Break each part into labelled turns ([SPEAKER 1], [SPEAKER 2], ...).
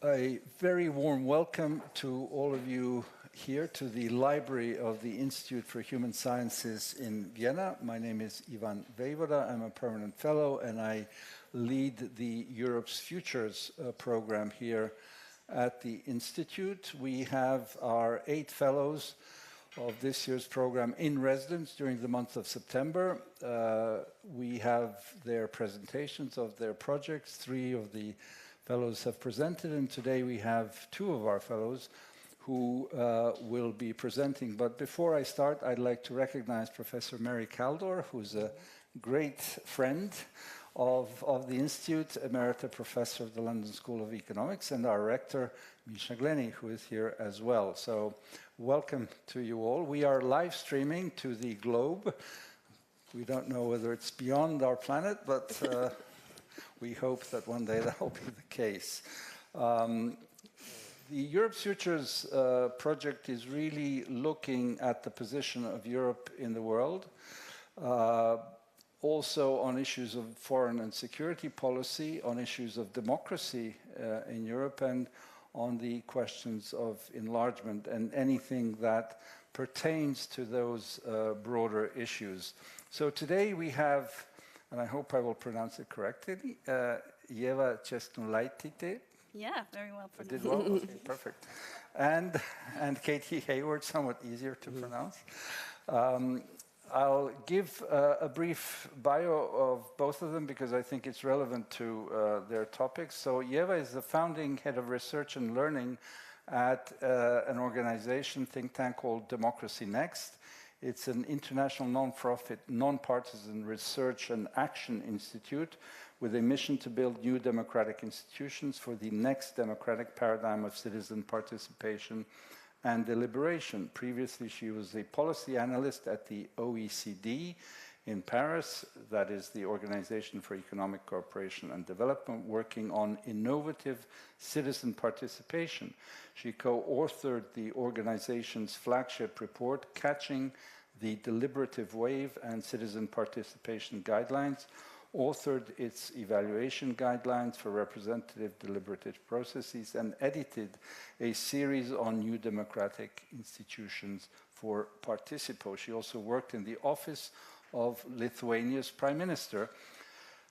[SPEAKER 1] A very warm welcome to all of you here to the library of the Institute for Human Sciences in Vienna. My name is Ivan Vejvoda. I'm a permanent fellow and I lead the Europe's Futures program here at the Institute. We have our 8 fellows of this year's program in residence during the month of September. We have their presentations of their projects. 3 of the fellows have presented, and today we have 2 of our fellows who will be presenting. But before I start, I'd like to recognize Professor Mary Kaldor, who's a great friend of the Institute, Emerita Professor of the London School of Economics, and our Rector, Misha Glenny, who is here as well. So welcome to you all. We are live streaming to the globe. We don't know whether it's beyond our planet, but we hope that one day that will be the case. The Europe's Futures project is really looking at the position of Europe in the world, also on issues of foreign and security policy, on issues of democracy in Europe, and on the questions of enlargement and anything that pertains to those broader issues. So today we have, and I hope I will pronounce it correctly, Ieva Česnulaitytė.
[SPEAKER 2] Yeah, very well pronounced.
[SPEAKER 1] I did well? Okay, perfect. And Katy Hayward, somewhat easier to pronounce. I'll give a brief bio of both of them because I think it's relevant to their topics. So Ieva is the founding head of research and learning at an organization, think tank called Democracy Next. It's an international non-profit, non-partisan research and action institute with a mission to build new democratic institutions for the next democratic paradigm of citizen participation and deliberation. Previously, she was a policy analyst at the OECD in Paris, that is the Organization for Economic Cooperation and Development, working on innovative citizen participation. She co-authored the organization's flagship report, Catching the Deliberative Wave and Citizen Participation Guidelines, authored its evaluation guidelines for representative deliberative processes, and edited a series on new democratic institutions for Participo. She also worked in the office of Lithuania's Prime Minister,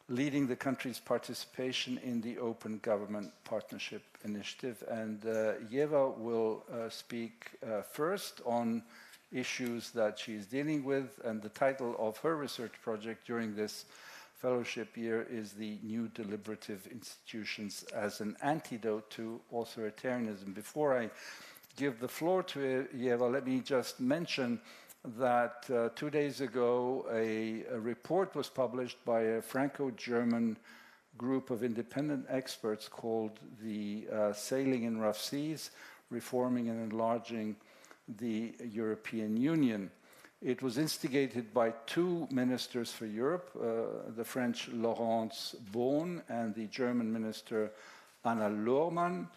[SPEAKER 1] leading the country's participation in the Open Government Partnership Initiative. And Ieva will speak first on issues that she is dealing with, and the title of her research project during this fellowship year is the New Deliberative Institutions as an Antidote to Authoritarianism. Before I give the floor to Ieva, let me just mention that 2 days ago a report was published by a Franco-German group of independent experts called the Sailing in Rough Seas, Reforming and Enlarging the European Union. It was instigated by 2 ministers for Europe, the French Laurence Bohn and the German minister Anna Lohrmann.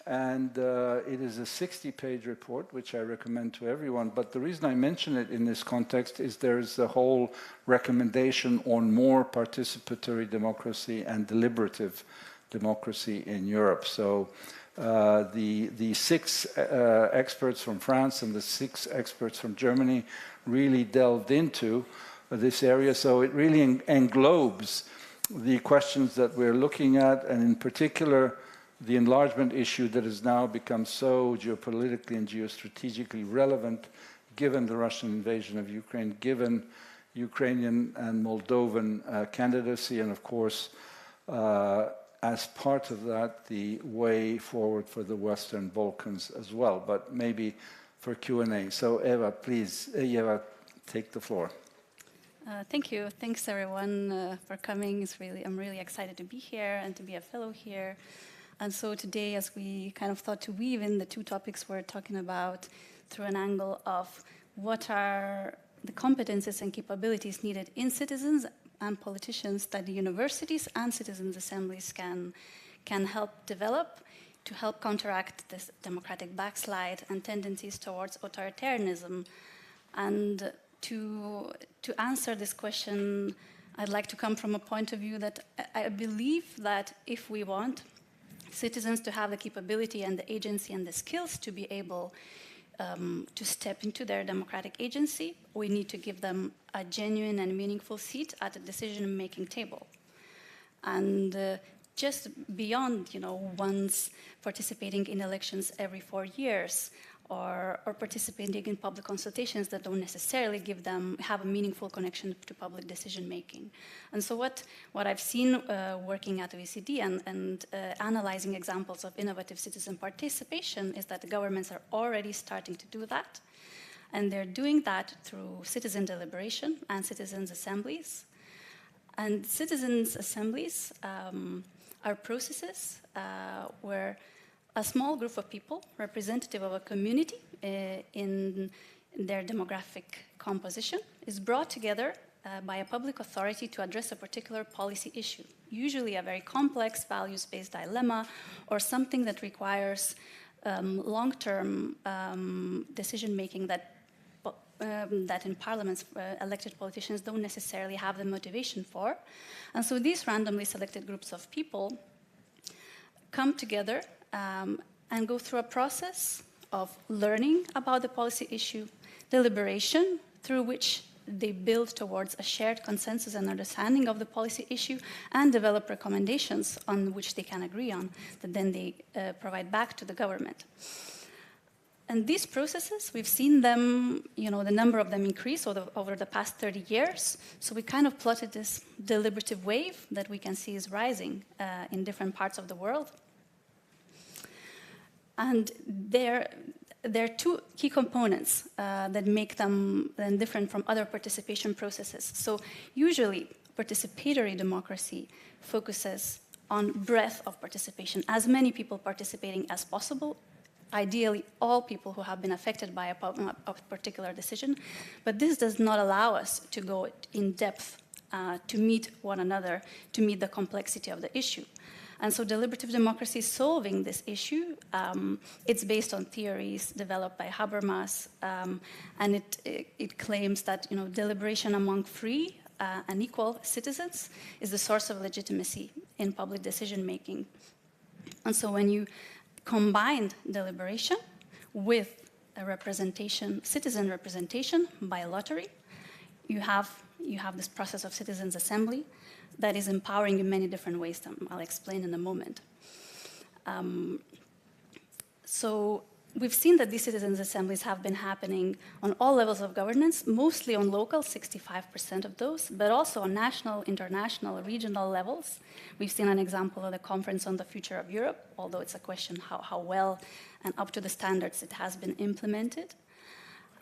[SPEAKER 1] And it is a 60-page report, which I recommend to everyone. But the reason I mention it in this context is there's a whole recommendation on more participatory democracy and deliberative democracy in Europe. So the 6 experts from France and the 6 experts from Germany really delved into this area. So it really englobes the questions that we're looking at, and in particular, the enlargement issue that has now become so geopolitically and geostrategically relevant, given the Russian invasion of Ukraine, given Ukrainian and Moldovan candidacy, and of course, as part of that, the way forward for the Western Balkans as well, but maybe for Q&A. So Ieva, please, Ieva, take the floor.
[SPEAKER 2] Thank you. Thanks everyone for coming. I'm really excited to be here and to be a fellow here. And so today, as we kind of thought to weave in the 2 topics we're talking about through an angle of what are the competences and capabilities needed in citizens and politicians that the universities and citizens' assemblies can help develop to help counteract this democratic backslide and tendencies towards authoritarianism. And to answer this question, I'd like to come from a point of view that I believe that if we want citizens to have the capability and the agency and the skills to be able to step into their democratic agency, we need to give them a genuine and meaningful seat at the decision-making table. And just beyond, one's participating in elections every 4 years, or participating in public consultations that don't necessarily have a meaningful connection to public decision-making. And so what I've seen working at OECD and analyzing examples of innovative citizen participation is that the governments are already starting to do that. And they're doing that through citizen deliberation and citizens' assemblies. And citizens' assemblies are processes where a small group of people, representative of a community in their demographic composition, is brought together by a public authority to address a particular policy issue, usually a very complex values-based dilemma or something that requires long-term decision-making that in parliaments, elected politicians don't necessarily have the motivation for. And so these randomly selected groups of people come together and go through a process of learning about the policy issue, deliberation, through which they build towards a shared consensus and understanding of the policy issue, and develop recommendations on which they can agree on, that then they provide back to the government. And these processes, we've seen them, the number of them increase over the past 30 years. So we kind of plotted this deliberative wave that we can see is rising in different parts of the world. And there are two key components that make them then different from other participation processes. So usually, participatory democracy focuses on breadth of participation, as many people participating as possible, ideally all people who have been affected by a particular decision. But this does not allow us to go in depth to meet one another, to meet the complexity of the issue. And so deliberative democracy is solving this issue. It's based on theories developed by Habermas, and it claims that deliberation among free and equal citizens is the source of legitimacy in public decision-making. And so when you combine deliberation with a representation, citizen representation by lottery, you have this process of citizens' assembly that is empowering in many different ways that I'll explain in a moment. So we've seen that these citizens' assemblies have been happening on all levels of governance, mostly on local, 65% of those, but also on national, international, regional levels. We've seen an example of the Conference on the Future of Europe, although it's a question how well and up to the standards it has been implemented.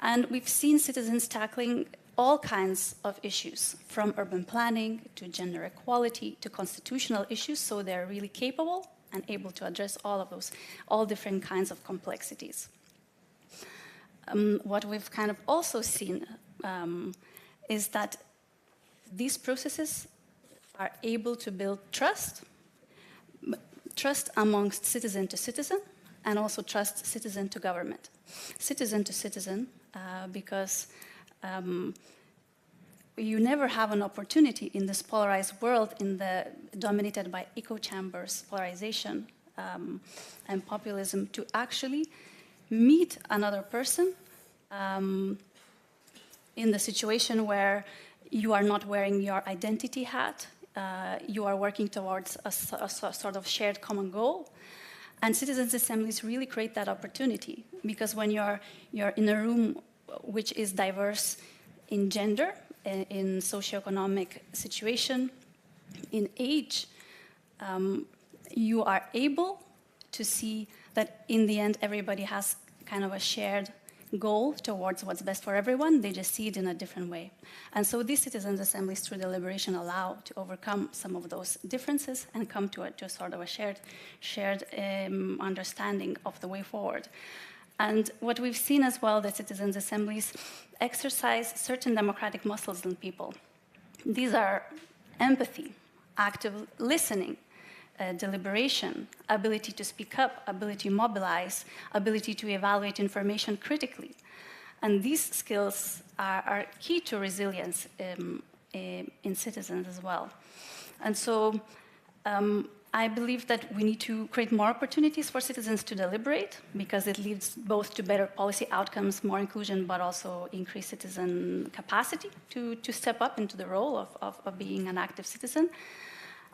[SPEAKER 2] And we've seen citizens tackling all kinds of issues, from urban planning to gender equality to constitutional issues, so they're really capable and able to address all of those, all different kinds of complexities. What we've kind of also seen is that these processes are able to build trust amongst citizen to citizen, and also trust citizen to government. Citizen to citizen, because you never have an opportunity in this polarized world dominated by echo chambers, polarization, and populism to actually meet another person in the situation where you are not wearing your identity hat, you are working towards a sort of shared common goal. And citizens' assemblies really create that opportunity, because when you're in a room which is diverse in gender, in socioeconomic situation, in age, you are able to see that in the end everybody has kind of a shared goal towards what's best for everyone. They just see it in a different way. And so these citizens' assemblies through deliberation allow to overcome some of those differences and come to a sort of a shared understanding of the way forward. And what we've seen as well, that citizens' assemblies exercise certain democratic muscles in people. These are empathy, active listening, deliberation, ability to speak up, ability to mobilize, ability to evaluate information critically. And these skills are key to resilience in citizens as well. And so I believe that we need to create more opportunities for citizens to deliberate, because it leads both to better policy outcomes, more inclusion, but also increased citizen capacity to step up into the role of being an active citizen.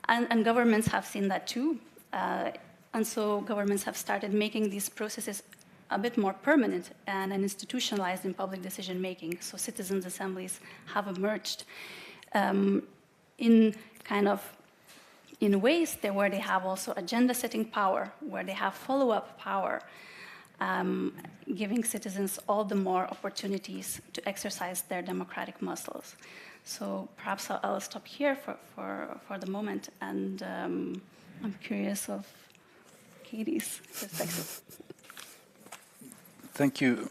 [SPEAKER 2] And governments have seen that too. And so governments have started making these processes a bit more permanent and institutionalized in public decision-making. So citizens' assemblies have emerged in ways where they have also agenda-setting power, where they have follow-up power, giving citizens all the more opportunities to exercise their democratic muscles. So perhaps I'll stop here for the moment, and I'm curious of Katy's perspective.
[SPEAKER 1] Thank you.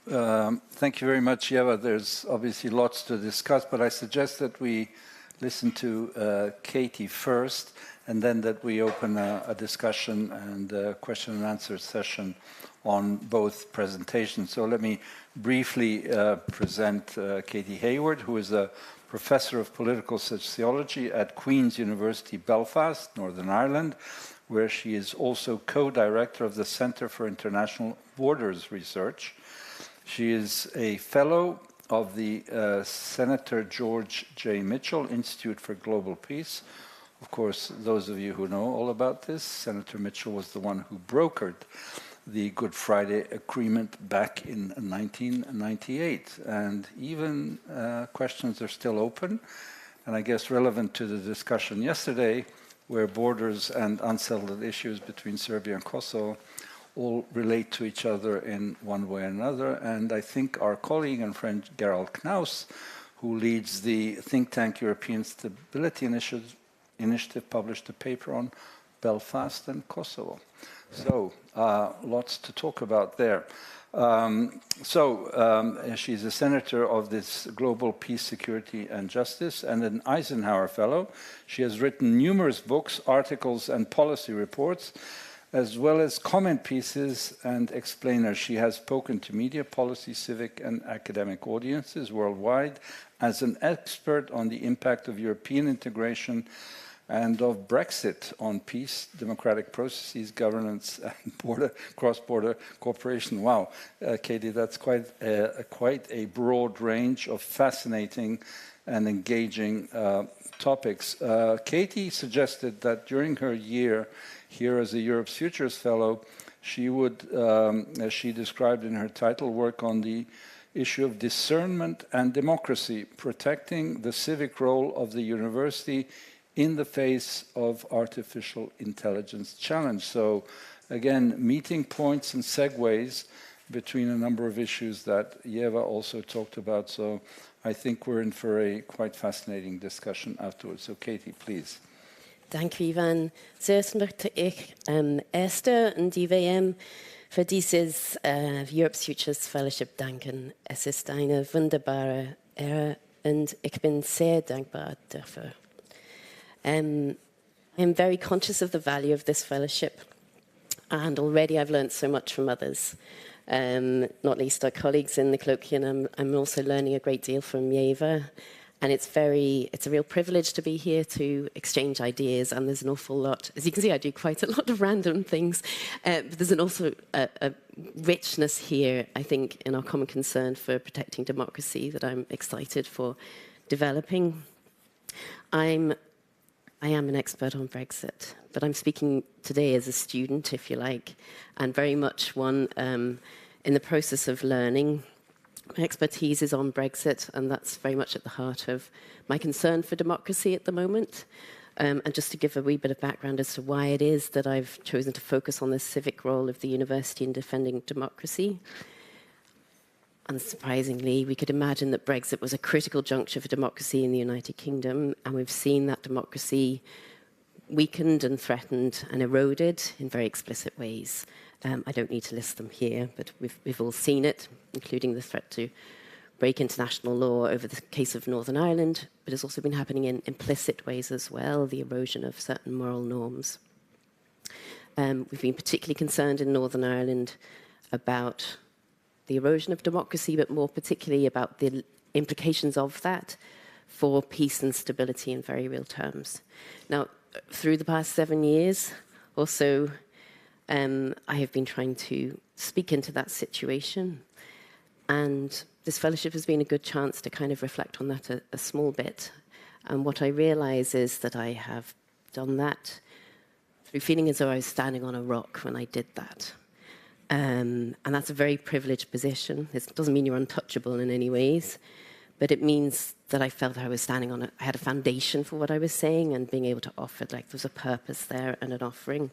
[SPEAKER 1] Thank you very much, Ieva. There's obviously lots to discuss, but I suggest that we listen to Katy first, and then that we open a discussion and a question and answer session on both presentations. So let me briefly present Katy Hayward, who is a professor of political sociology at Queen's University Belfast, Northern Ireland, where she is also co-director of the Centre for International Borders Research. She is a fellow of the Senator George J. Mitchell Institute for Global Peace. Of course, those of you who know all about this, Senator Mitchell was the one who brokered the Good Friday Agreement back in 1998. And even questions are still open, and I guess relevant to the discussion yesterday, where borders and unsettled issues between Serbia and Kosovo all relate to each other in one way or another. And I think our colleague and friend Gerald Knaus, who leads the think tank European Stability Initiative, published a paper on Belfast and Kosovo. So lots to talk about there. She's a senator of this Global Peace, Security and Justice and an Eisenhower Fellow. She has written numerous books, articles and policy reports, as well as comment pieces and explainers. She has spoken to media, policy, civic and academic audiences worldwide as an expert on the impact of European integration and of Brexit on peace, democratic processes, governance, and cross-border cooperation. Wow, Katy, that's quite a broad range of fascinating and engaging topics. Katy suggested that during her year here as a Europe's Futures Fellow, she would, as she described in her title, work on the issue of discernment and democracy, protecting the civic role of the university in the face of artificial intelligence challenge. So again, meeting points and segues between a number of issues that Ieva also talked about. So I think we're in for a quite fascinating discussion afterwards. So Katy, please.
[SPEAKER 3] Dank u, Ivan. Zuerst möchte ich ERSTE und die WM für dieses Europe's Futures Fellowship danken. Es ist eine wunderbare Ehre und ich bin sehr dankbar dafür. I'm very conscious of the value of this fellowship, and already I've learned so much from others, not least our colleagues in the Colloquium. I'm also learning a great deal from Ieva, and it's a real privilege to be here to exchange ideas, and there's an awful lot. As you can see, I do quite a lot of random things, but there's also a richness here, I think, in our common concern for protecting democracy that I'm excited for developing. I am an expert on Brexit, but I'm speaking today as a student, if you like, and very much one in the process of learning. My expertise is on Brexit, and that's very much at the heart of my concern for democracy at the moment. And just to give a wee bit of background as to why it is that I've chosen to focus on the civic role of the university in defending democracy. Unsurprisingly, we could imagine that Brexit was a critical juncture for democracy in the United Kingdom, and we've seen that democracy weakened and threatened and eroded in very explicit ways. I don't need to list them here, but we've all seen it, including the threat to break international law over the case of Northern Ireland, but it's also been happening in implicit ways as well, the erosion of certain moral norms. We've been particularly concerned in Northern Ireland about the erosion of democracy, but more particularly about the implications of that for peace and stability in very real terms. Now, through the past 7 years, also, I have been trying to speak into that situation. And this fellowship has been a good chance to kind of reflect on that a small bit. And what I realize is that I have done that through feeling as though I was standing on a rock when I did that. And that's a very privileged position. It doesn't mean you're untouchable in any ways, but it means that I felt I was standing on I had a foundation for what I was saying and being able to offer, like there was a purpose there and an offering.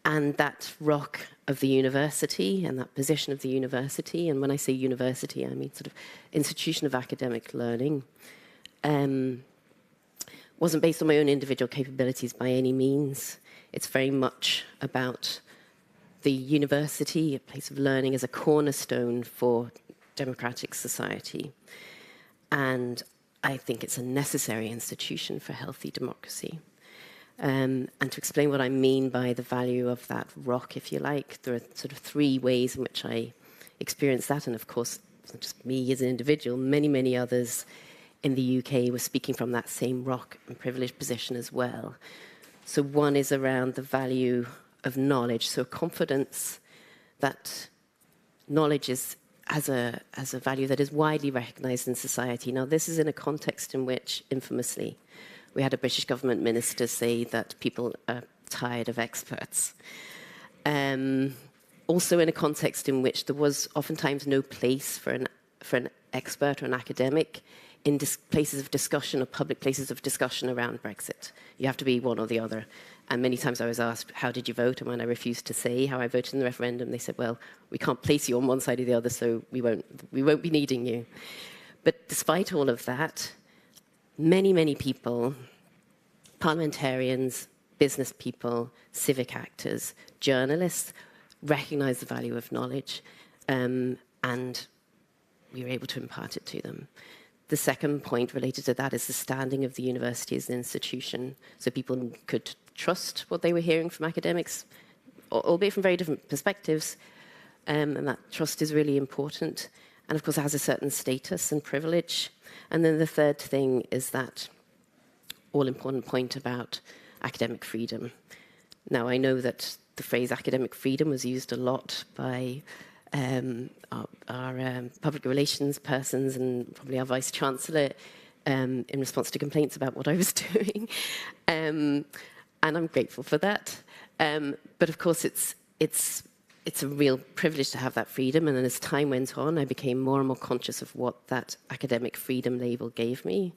[SPEAKER 3] And that rock of the university and that position of the university, and when I say university, I mean sort of institution of academic learning, wasn't based on my own individual capabilities by any means. It's very much about the university, a place of learning, as a cornerstone for democratic society. And I think it's a necessary institution for healthy democracy. And to explain what I mean by the value of that rock, if you like, there are sort of three ways in which I experience that. And of course, it's not just me as an individual, many, many others in the UK were speaking from that same rock and privileged position as well. So one is around the value of knowledge, so confidence that knowledge has a value that is widely recognised in society. Now, this is in a context in which, infamously, we had a British government minister say that people are tired of experts. Also in a context in which there was oftentimes no place for an expert or an academic in places of discussion or public places of discussion around Brexit. You have to be one or the other. And many times I was asked, how did you vote? And when I refused to say how I voted in the referendum, they said, well, we can't place you on one side or the other, so we won't be needing you. But despite all of that, many, many people, parliamentarians, business people, civic actors, journalists, recognize the value of knowledge, and we were able to impart it to them. The second point related to that is the standing of the university as an institution, so people could trust what they were hearing from academics, albeit from very different perspectives, and that trust is really important. And of course, it has a certain status and privilege. And then the third thing is that all-important point about academic freedom. Now, I know that the phrase academic freedom was used a lot by our public relations persons and probably our Vice-Chancellor in response to complaints about what I was doing. And I'm grateful for that. But of course, it's a real privilege to have that freedom. And then as time went on, I became more and more conscious of what that academic freedom label gave me.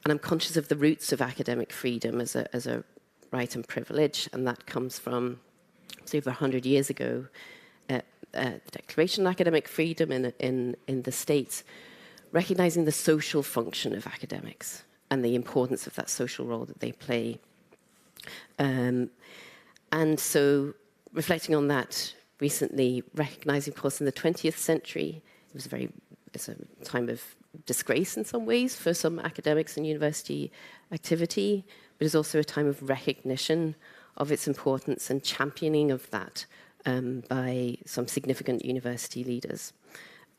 [SPEAKER 3] And I'm conscious of the roots of academic freedom as a right and privilege. And that comes from, say, over 100 years ago, the Declaration on Academic Freedom in the States, recognizing the social function of academics and the importance of that social role that they play. And so reflecting on that recently, recognizing, of course, in the 20th century, it's a time of disgrace in some ways for some academics and university activity, but it's also a time of recognition of its importance and championing of that by some significant university leaders.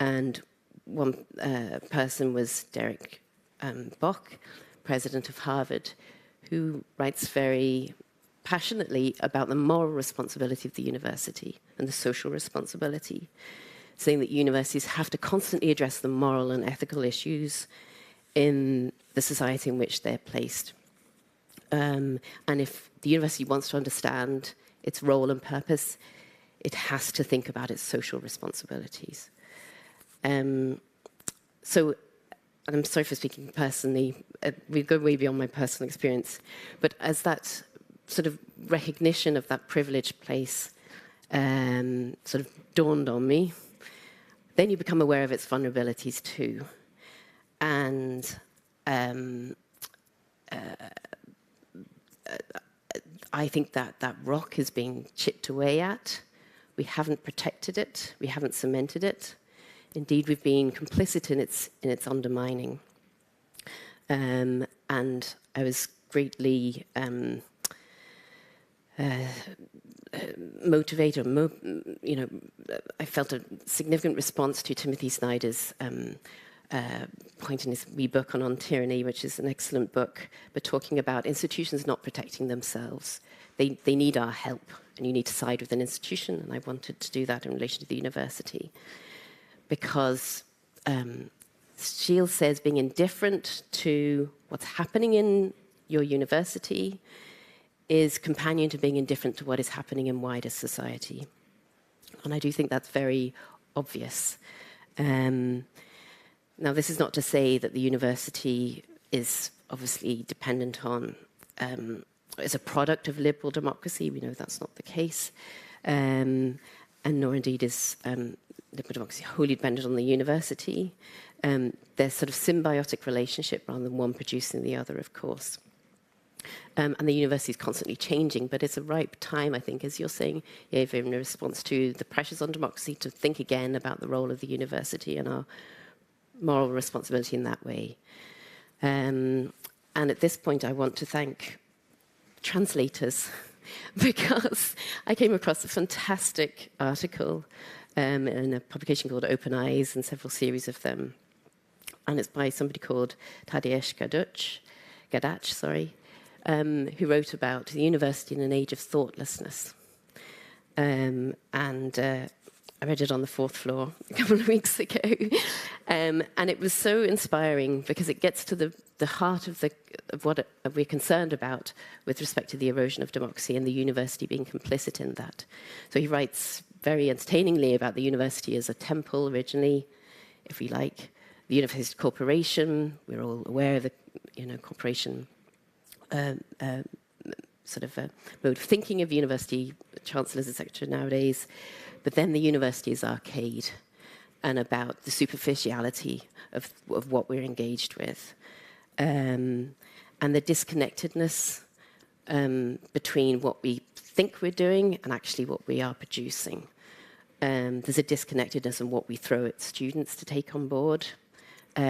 [SPEAKER 3] And one person was Derek Bock, president of Harvard, who writes very passionately about the moral responsibility of the university and the social responsibility, saying that universities have to constantly address the moral and ethical issues in the society in which they're placed. And if the university wants to understand its role and purpose, it has to think about its social responsibilities. So, and I'm sorry for speaking personally, we go way beyond my personal experience, but as that sort of recognition of that privileged place sort of dawned on me, then you become aware of its vulnerabilities too. And I think that rock is being chipped away at. We haven't protected it. We haven't cemented it. Indeed, we've been complicit in its undermining. And I was greatly motivated. I felt a significant response to Timothy Snyder's point in his wee book on tyranny, which is an excellent book, but talking about institutions not protecting themselves. They need our help, and you need to side with an institution, and I wanted to do that in relation to the university. Because Shields says being indifferent to what's happening in your university is companion to being indifferent to what is happening in wider society. And I do think that's very obvious. Now, this is not to say that the university is obviously dependent on, is a product of liberal democracy. We know that's not the case. And nor indeed is liberal democracy wholly dependent on the university. There's sort of symbiotic relationship rather than one producing the other, of course. And the university is constantly changing, but it's a ripe time, I think, as you're saying, Ieva, in response to the pressures on democracy, to think again about the role of the university and our moral responsibility in that way. And at this point, I want to thank translators, because I came across a fantastic article in a publication called Open Eyes, and several series of them. And it's by somebody called Tadeusz Gadacz, who wrote about the university in an age of thoughtlessness. I read it on the 4th floor a couple of weeks ago. And it was so inspiring because it gets to the heart of what we're concerned about with respect to the erosion of democracy and the university being complicit in that. So he writes very entertainingly about the university as a temple originally, if we like. The university corporation, we're all aware of the corporation sort of mode of thinking of university chancellors, etc. nowadays. But then the university is arcade, and about the superficiality of what we're engaged with. And the disconnectedness between what we think we're doing and actually what we are producing. There's a disconnectedness in what we throw at students to take on board. We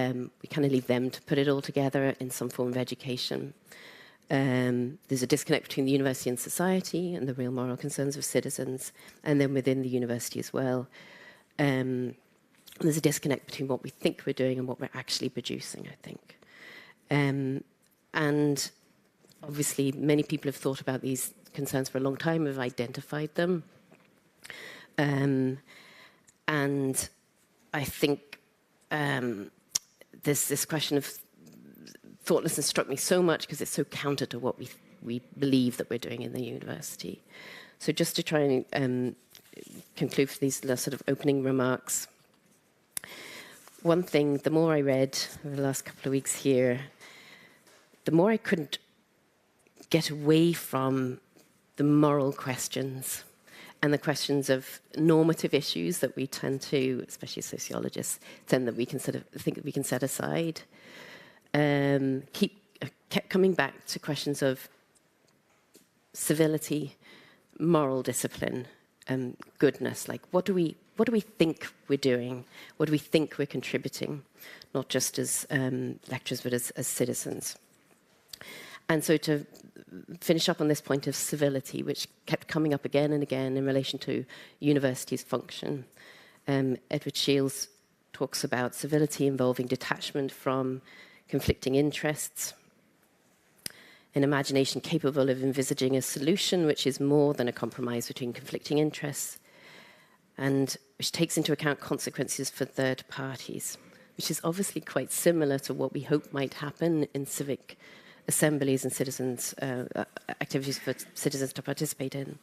[SPEAKER 3] kind of leave them to put it all together in some form of education. There's a disconnect between the university and society and the real moral concerns of citizens, and then within the university as well. There's a disconnect between what we think we're doing and what we're actually producing, I think. And obviously, many people have thought about these concerns for a long time, have identified them. And I think there's this question of thoughtlessness struck me so much because it's so counter to what we believe that we're doing in the university. So just to try and conclude for these sort of opening remarks, one thing, the more I read over the last couple of weeks here, the more I couldn't get away from the moral questions and the questions of normative issues that we tend to, especially sociologists, tend that we can sort of think that we can set aside. Kept coming back to questions of civility, moral discipline, goodness. Like, what do we think we're doing? What do we think we're contributing? Not just as lecturers, but as citizens. And so to finish up on this point of civility, which kept coming up again and again in relation to universities' function, Edward Shields talks about civility involving detachment from conflicting interests, an imagination capable of envisaging a solution which is more than a compromise between conflicting interests, and which takes into account consequences for third parties, which is obviously quite similar to what we hope might happen in civic assemblies and citizens' activities for citizens to participate in.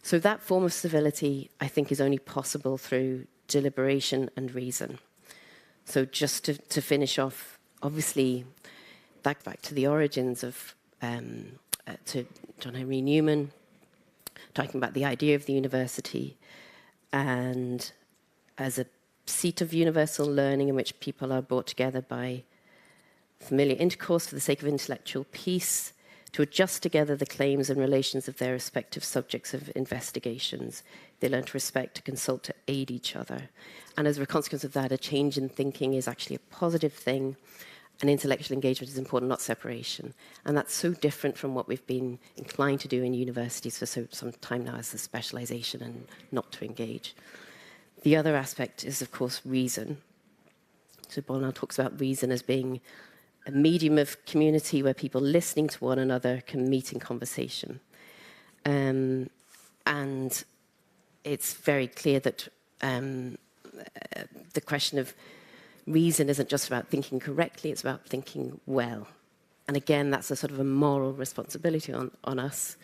[SPEAKER 3] So that form of civility, I think, is only possible through deliberation and reason. So just to finish off, obviously, back to the origins of to John Henry Newman, talking about the idea of the university and as a seat of universal learning in which people are brought together by familiar intercourse for the sake of intellectual peace, to adjust together the claims and relations of their respective subjects of investigations. They learn to respect, to consult, to aid each other. And as a consequence of that, a change in thinking is actually a positive thing, and intellectual engagement is important, not separation. And that's so different from what we've been inclined to do in universities for some time now, as the specialization and not to engage. The other aspect is, of course, reason. So Bolnar talks about reason as being a medium of community where people listening to one another can meet in conversation. And it's very clear that the question of reason isn't just about thinking correctly, it's about thinking well. And again, that's a sort of a moral responsibility on us.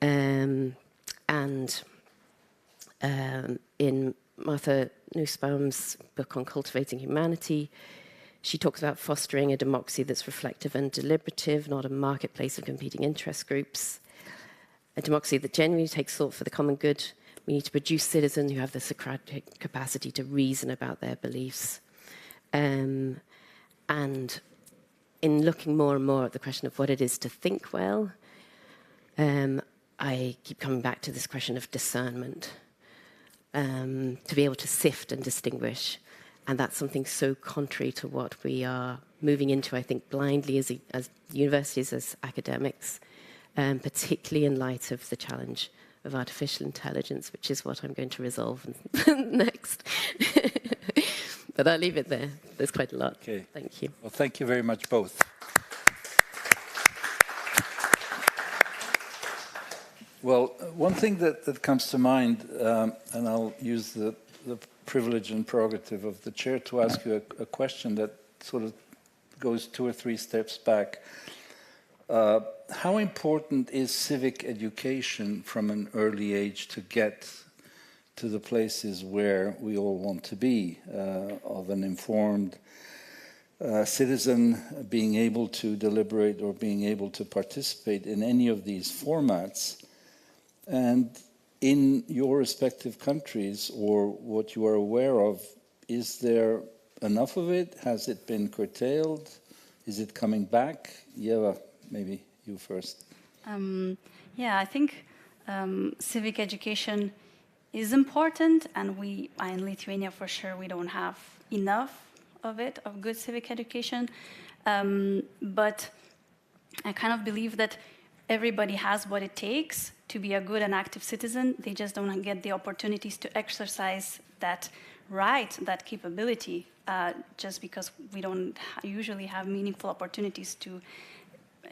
[SPEAKER 3] In Martha Nussbaum's book on cultivating humanity, she talks about fostering a democracy that's reflective and deliberative, not a marketplace of competing interest groups. A democracy that genuinely takes thought for the common good. We need to produce citizens who have the Socratic capacity to reason about their beliefs. And in looking more and more at the question of what it is to think well, I keep coming back to this question of discernment, to be able to sift and distinguish. And that's something so contrary to what we are moving into, I think, blindly as universities, as academics, particularly in light of the challenge of artificial intelligence, which is what I'm going to resolve next. But I'll leave it there. There's quite a lot.
[SPEAKER 1] Okay.
[SPEAKER 3] Thank you.
[SPEAKER 1] Well, thank you very much, both. Well, one thing that comes to mind, and I'll use the privilege and prerogative of the chair to ask you a question that sort of goes 2 or 3 steps back. How important is civic education from an early age to get to the places where we all want to be, of an informed citizen being able to deliberate or being able to participate in any of these formats? And in your respective countries, or what you are aware of, is there enough of it? Has it been curtailed? Is it coming back? Ieva, maybe you first.
[SPEAKER 2] Yeah, I think civic education is important, and in Lithuania for sure we don't have enough of it, of good civic education. But I kind of believe that everybody has what it takes to be a good and active citizen. They just don't get the opportunities to exercise that right, that capability, just because we don't usually have meaningful opportunities to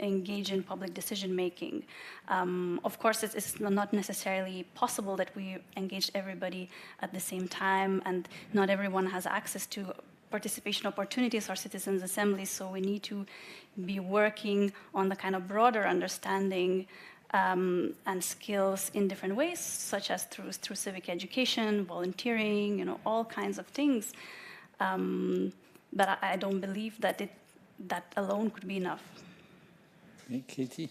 [SPEAKER 2] engage in public decision-making. Of course, it's not necessarily possible that we engage everybody at the same time, and not everyone has access to participation opportunities or citizens' assemblies, so we need to be working on the kind of broader understanding and skills in different ways, such as through civic education, volunteering, all kinds of things. But I don't believe that that alone could be enough.
[SPEAKER 1] Okay, Katy?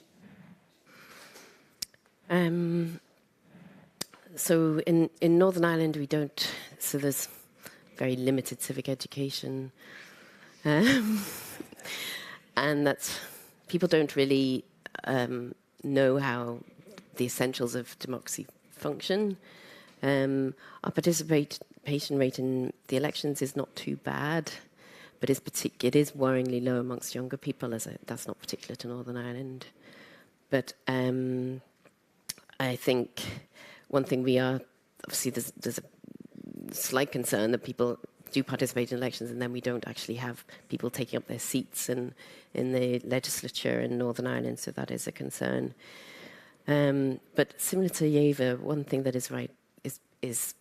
[SPEAKER 3] So in Northern Ireland we don't, so there's very limited civic education. And that's, people don't really know how the essentials of democracy function. Our participation rate in the elections is not too bad, but it is worryingly low amongst younger people, that's not particular to Northern Ireland. But I think one thing we are, obviously there's a slight concern that people do participate in elections and then we don't actually have people taking up their seats in the legislature in Northern Ireland, so that is a concern. But similar to Ieva, one thing that is right is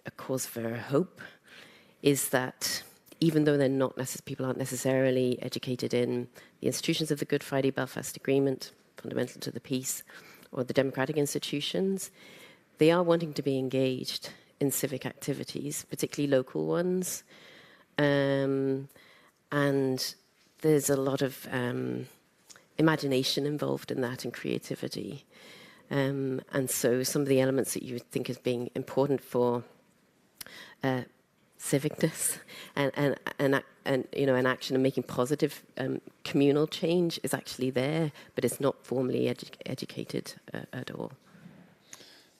[SPEAKER 3] a cause for hope, is that even though people aren't necessarily educated in the institutions of the Good Friday Belfast Agreement, fundamental to the peace, or the democratic institutions, they are wanting to be engaged in civic activities, particularly local ones. And there's a lot of imagination involved in that and creativity. And so some of the elements that you would think as being important for civicness and an action and making positive communal change is actually there, but it's not formally educated at all.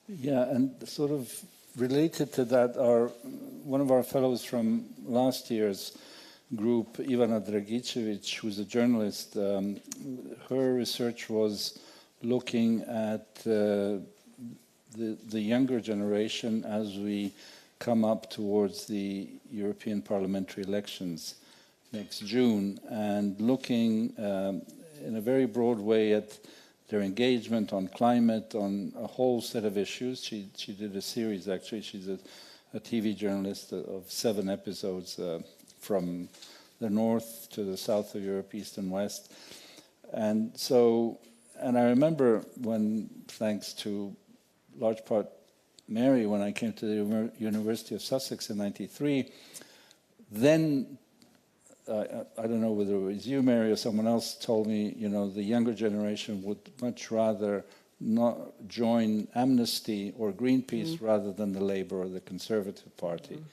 [SPEAKER 1] Yeah, and sort of related to that, one of our fellows from last year's group, Ivana Dragicevic, who's a journalist, her research was looking at the younger generation as we come up towards the European parliamentary elections next June, and looking in a very broad way at their engagement on climate, on a whole set of issues. She did a series, actually. She's a TV journalist of 7 episodes from the north to the south of Europe, east and west. And I remember when, thanks to large part Mary, when I came to the University of Sussex in '93, then I don't know whether it was you, Mary, or someone else told me, you know, the younger generation would much rather not join Amnesty or Greenpeace rather than the Labour or the Conservative Party.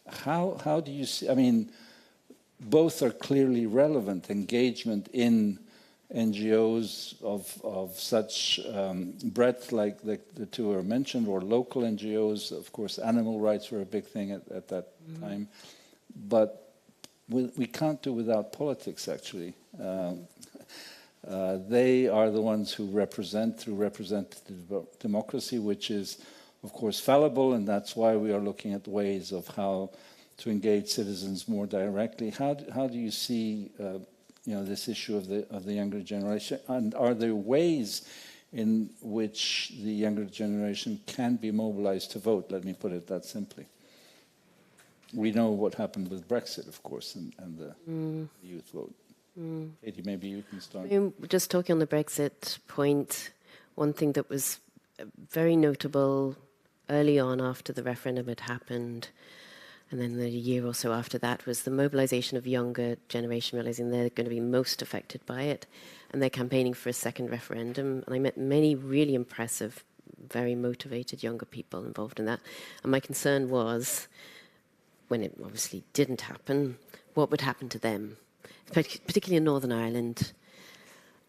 [SPEAKER 1] How do you see, I mean, both are clearly relevant, engagement in NGOs of such breadth like the two are mentioned, or local NGOs. Of course, animal rights were a big thing at that time. But we can't do without politics, actually. They are the ones who represent through representative democracy, which is, of course, fallible, and that's why we are looking at ways of how to engage citizens more directly. How do you see you know, this issue of the younger generation, and are there ways in which the younger generation can be mobilized to vote? Let me put it that simply. We know what happened with Brexit, of course, and the youth vote. Katy, maybe you can start.
[SPEAKER 3] I mean, just talking on the Brexit point, one thing that was very notable early on after the referendum had happened, and then the year or so after that, was the mobilization of younger generation, realizing they're going to be most affected by it, and they're campaigning for a second referendum. And I met many really impressive, very motivated younger people involved in that. And my concern was, when it obviously didn't happen, what would happen to them, particularly in Northern Ireland,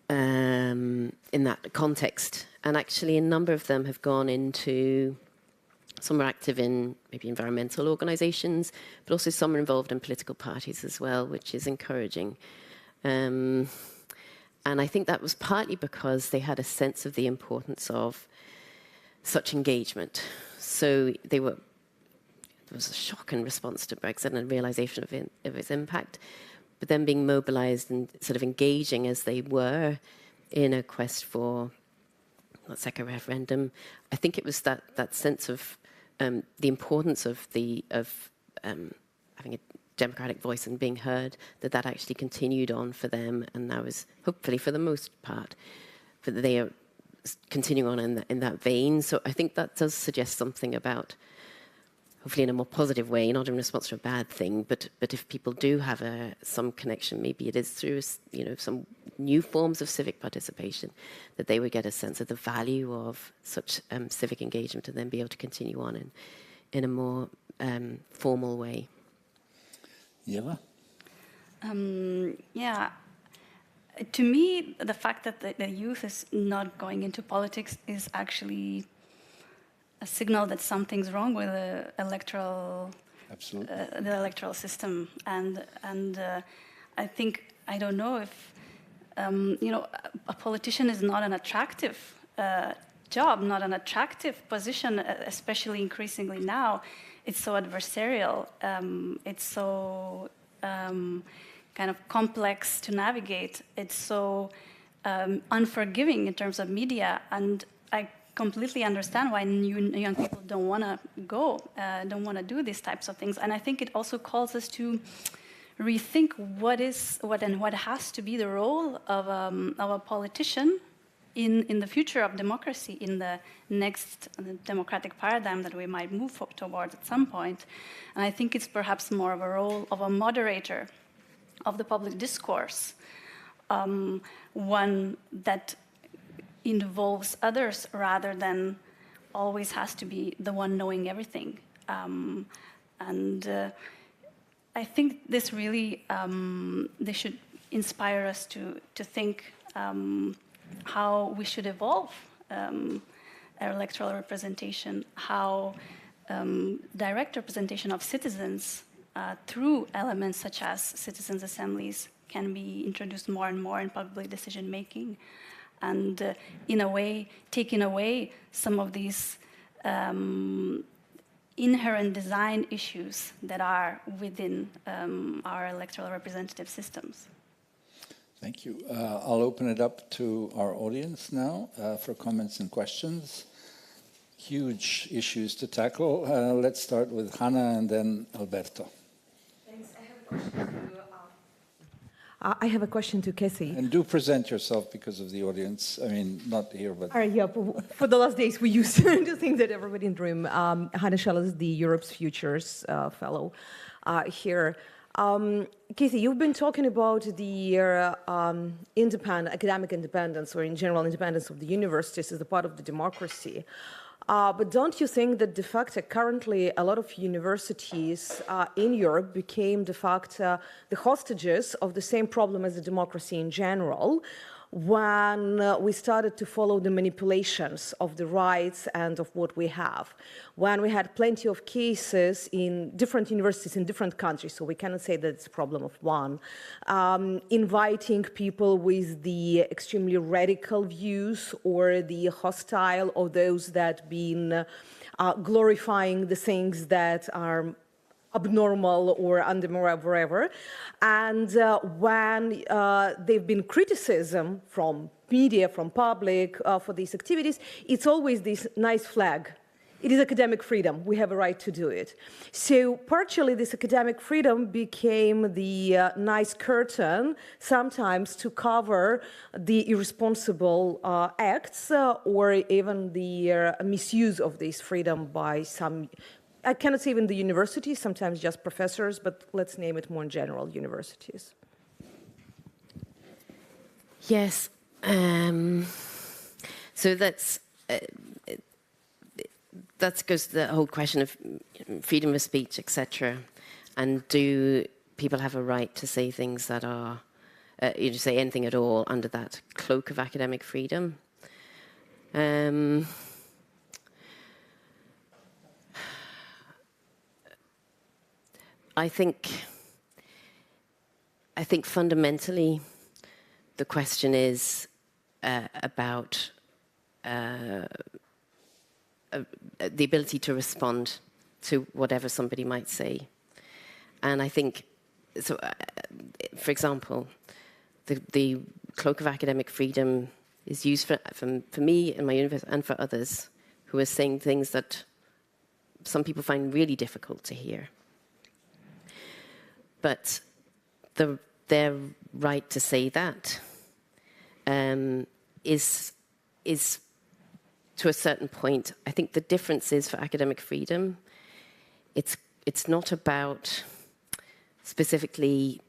[SPEAKER 3] in that context. And actually a number of them have gone into, some are active in maybe environmental organisations, but also some are involved in political parties as well, which is encouraging. And I think that was partly because they had a sense of the importance of such engagement. So there was a shock in response to Brexit and a realisation of its impact, but then being mobilised and sort of engaging as they were in a quest for a second referendum. I think it was that sense of the importance of having a democratic voice and being heard, that actually continued on for them, and that was hopefully for the most part, but they are continuing on in that vein. So I think that does suggest something about, hopefully in a more positive way, not in response to a bad thing, but if people do have some connection, maybe it is through, you know, some new forms of civic participation, that they would get a sense of the value of such civic engagement and then be able to continue on in a more formal way.
[SPEAKER 1] Ieva?
[SPEAKER 2] Yeah. To me, the fact that the youth is not going into politics is actually a signal that something's wrong with the electoral system, and I think, I don't know if you know, a politician is not an attractive job, not an attractive position, especially increasingly now. It's so adversarial. It's so kind of complex to navigate. It's so unforgiving in terms of media, and I completely understand why young people don't want to go, don't want to do these types of things. And I think it also calls us to rethink what has to be the role of a politician in the future of democracy, in the next democratic paradigm that we might move towards at some point. And I think it's perhaps more of a role of a moderator of the public discourse, one that involves others rather than always has to be the one knowing everything. I think this really, they should inspire us to think how we should evolve our electoral representation, how direct representation of citizens through elements such as citizens' assemblies can be introduced more and more in public decision-making, and in a way, taking away some of these inherent design issues that are within our electoral representative systems.
[SPEAKER 1] Thank you. I'll open it up to our audience now for comments and questions. Huge issues to tackle. Let's start with Hannah and then Alberto.
[SPEAKER 4] Thanks. I have a question to Katy.
[SPEAKER 1] And do present yourself because of the audience. I mean, not here, but...
[SPEAKER 4] Yeah, for the last days we used to think that everybody in the room. Hannah Schell is the Europe's Futures Fellow here. Katy, you've been talking about the academic independence, or in general independence of the universities as a part of the democracy. But don't you think that de facto currently a lot of universities in Europe became de facto the hostages of the same problem as the democracy in general, when we started to follow the manipulations of the rights and of what we have, when we had plenty of cases in different universities in different countries, so we cannot say that it's a problem of one, inviting people with the extremely radical views or the hostile, or those that been glorifying the things that are abnormal or undemocratic, wherever. And when there've been criticism from media, from public for these activities, it's always this nice flag. It is academic freedom. We have a right to do it. So partially this academic freedom became the nice curtain, sometimes to cover the irresponsible acts or even the misuse of this freedom by some, I cannot say even the universities, sometimes just professors, but let's name it more in general, universities.
[SPEAKER 3] Yes. So that goes to the whole question of freedom of speech, etc. And do people have a right to say things that are, you say anything at all under that cloak of academic freedom? I think fundamentally the question is about the ability to respond to whatever somebody might say. And I think, so, for example, the cloak of academic freedom is used for me and my university and for others who are saying things that some people find really difficult to hear. But their right to say that is to a certain point. I think the difference is for academic freedom, it's not about specifically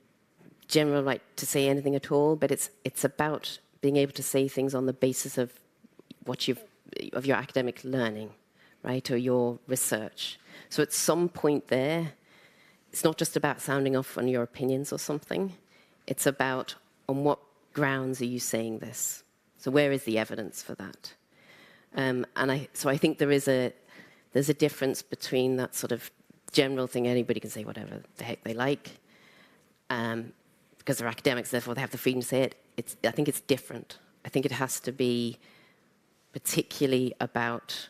[SPEAKER 3] general right to say anything at all, but it's about being able to say things on the basis of what of your academic learning, right, or your research. So at some point there, it's not just about sounding off on your opinions or something. It's about on what grounds are you saying this? So where is the evidence for that? So I think there's a difference between that sort of general thing, anybody can say whatever the heck they like, because they're academics, therefore they have the freedom to say it. I think it's different. I think it has to be particularly about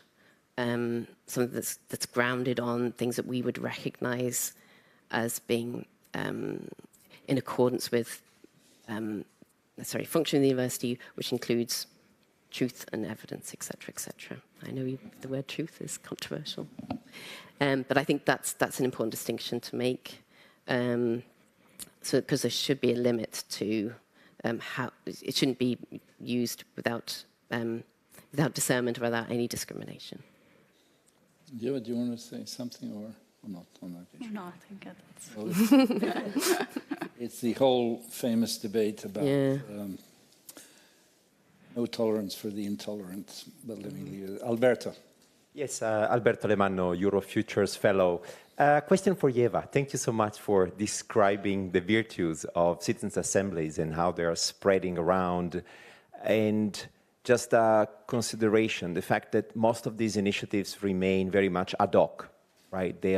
[SPEAKER 3] something that's grounded on things that we would recognize as being in accordance with function of the university, which includes truth and evidence, etc., etc. I know the word truth is controversial, but I think that's an important distinction to make. So, because there should be a limit to how it shouldn't be used without discernment or without any discrimination.
[SPEAKER 1] Ieva, do you want to say something or not on that issue?
[SPEAKER 2] No, I think that's...
[SPEAKER 1] It's the whole famous debate about no tolerance for the intolerant, but let me leave it. Alberto.
[SPEAKER 5] Yes, Alberto Alemanno, Eurofutures Fellow. Question for Ieva. Thank you so much for describing the virtues of citizens' assemblies and how they are spreading around. And just a consideration, the fact that most of these initiatives remain very much ad hoc, right? They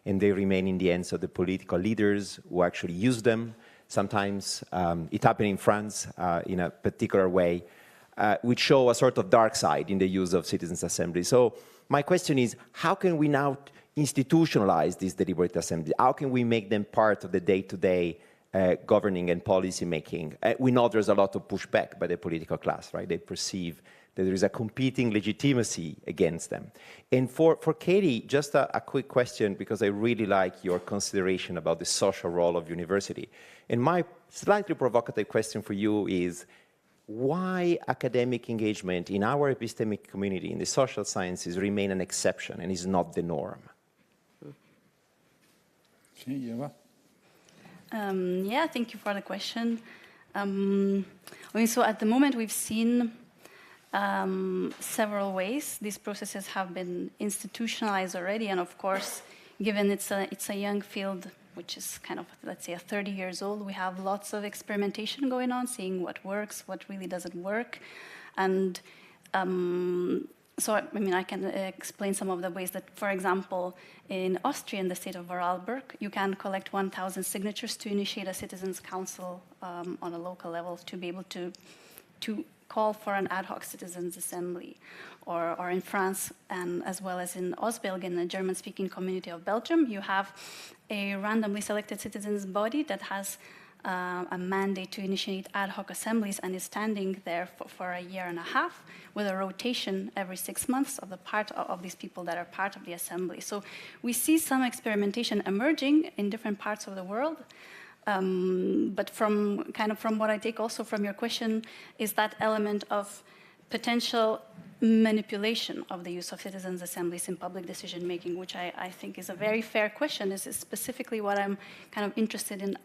[SPEAKER 5] remain in the hands of the political leaders who actually use them. Sometimes it happened in France in a particular way, which show a sort of dark side in the use of citizens' assemblies. So my question is, how can we now institutionalize these deliberative assemblies? How can we make them part of the day-to-day governing and policy making? We know there's a lot of pushback by the political class, right? They perceive that there is a competing legitimacy against them. And for Katy, just a quick question, because I really like your consideration about the social role of university. And my slightly provocative question for you is, why academic engagement in our epistemic community, in the social sciences, remain an exception and is not the norm?
[SPEAKER 1] Okay, Ieva.
[SPEAKER 2] Yeah, thank you for the question. So at the moment we've seen several ways these processes have been institutionalized already, and of course, given it's a young field, which is kind of, let's say, 30 years old, we have lots of experimentation going on, seeing what works, what really doesn't work. And so, I mean, I can explain some of the ways that, for example, in Austria, in the state of Vorarlberg, you can collect 1,000 signatures to initiate a citizens' council on a local level to be able to call for an ad hoc citizens' assembly. Or in France, and as well as in Ostbelgien, the German-speaking community of Belgium, you have a randomly selected citizens' body that has a mandate to initiate ad hoc assemblies and is standing there for a year and a half with a rotation every 6 months of the part of these people that are part of the assembly. So we see some experimentation emerging in different parts of the world. But from what I take also from your question is that element of potential manipulation of the use of citizens' assemblies in public decision-making, which I think is a very fair question. This is specifically what I'm kind of interested in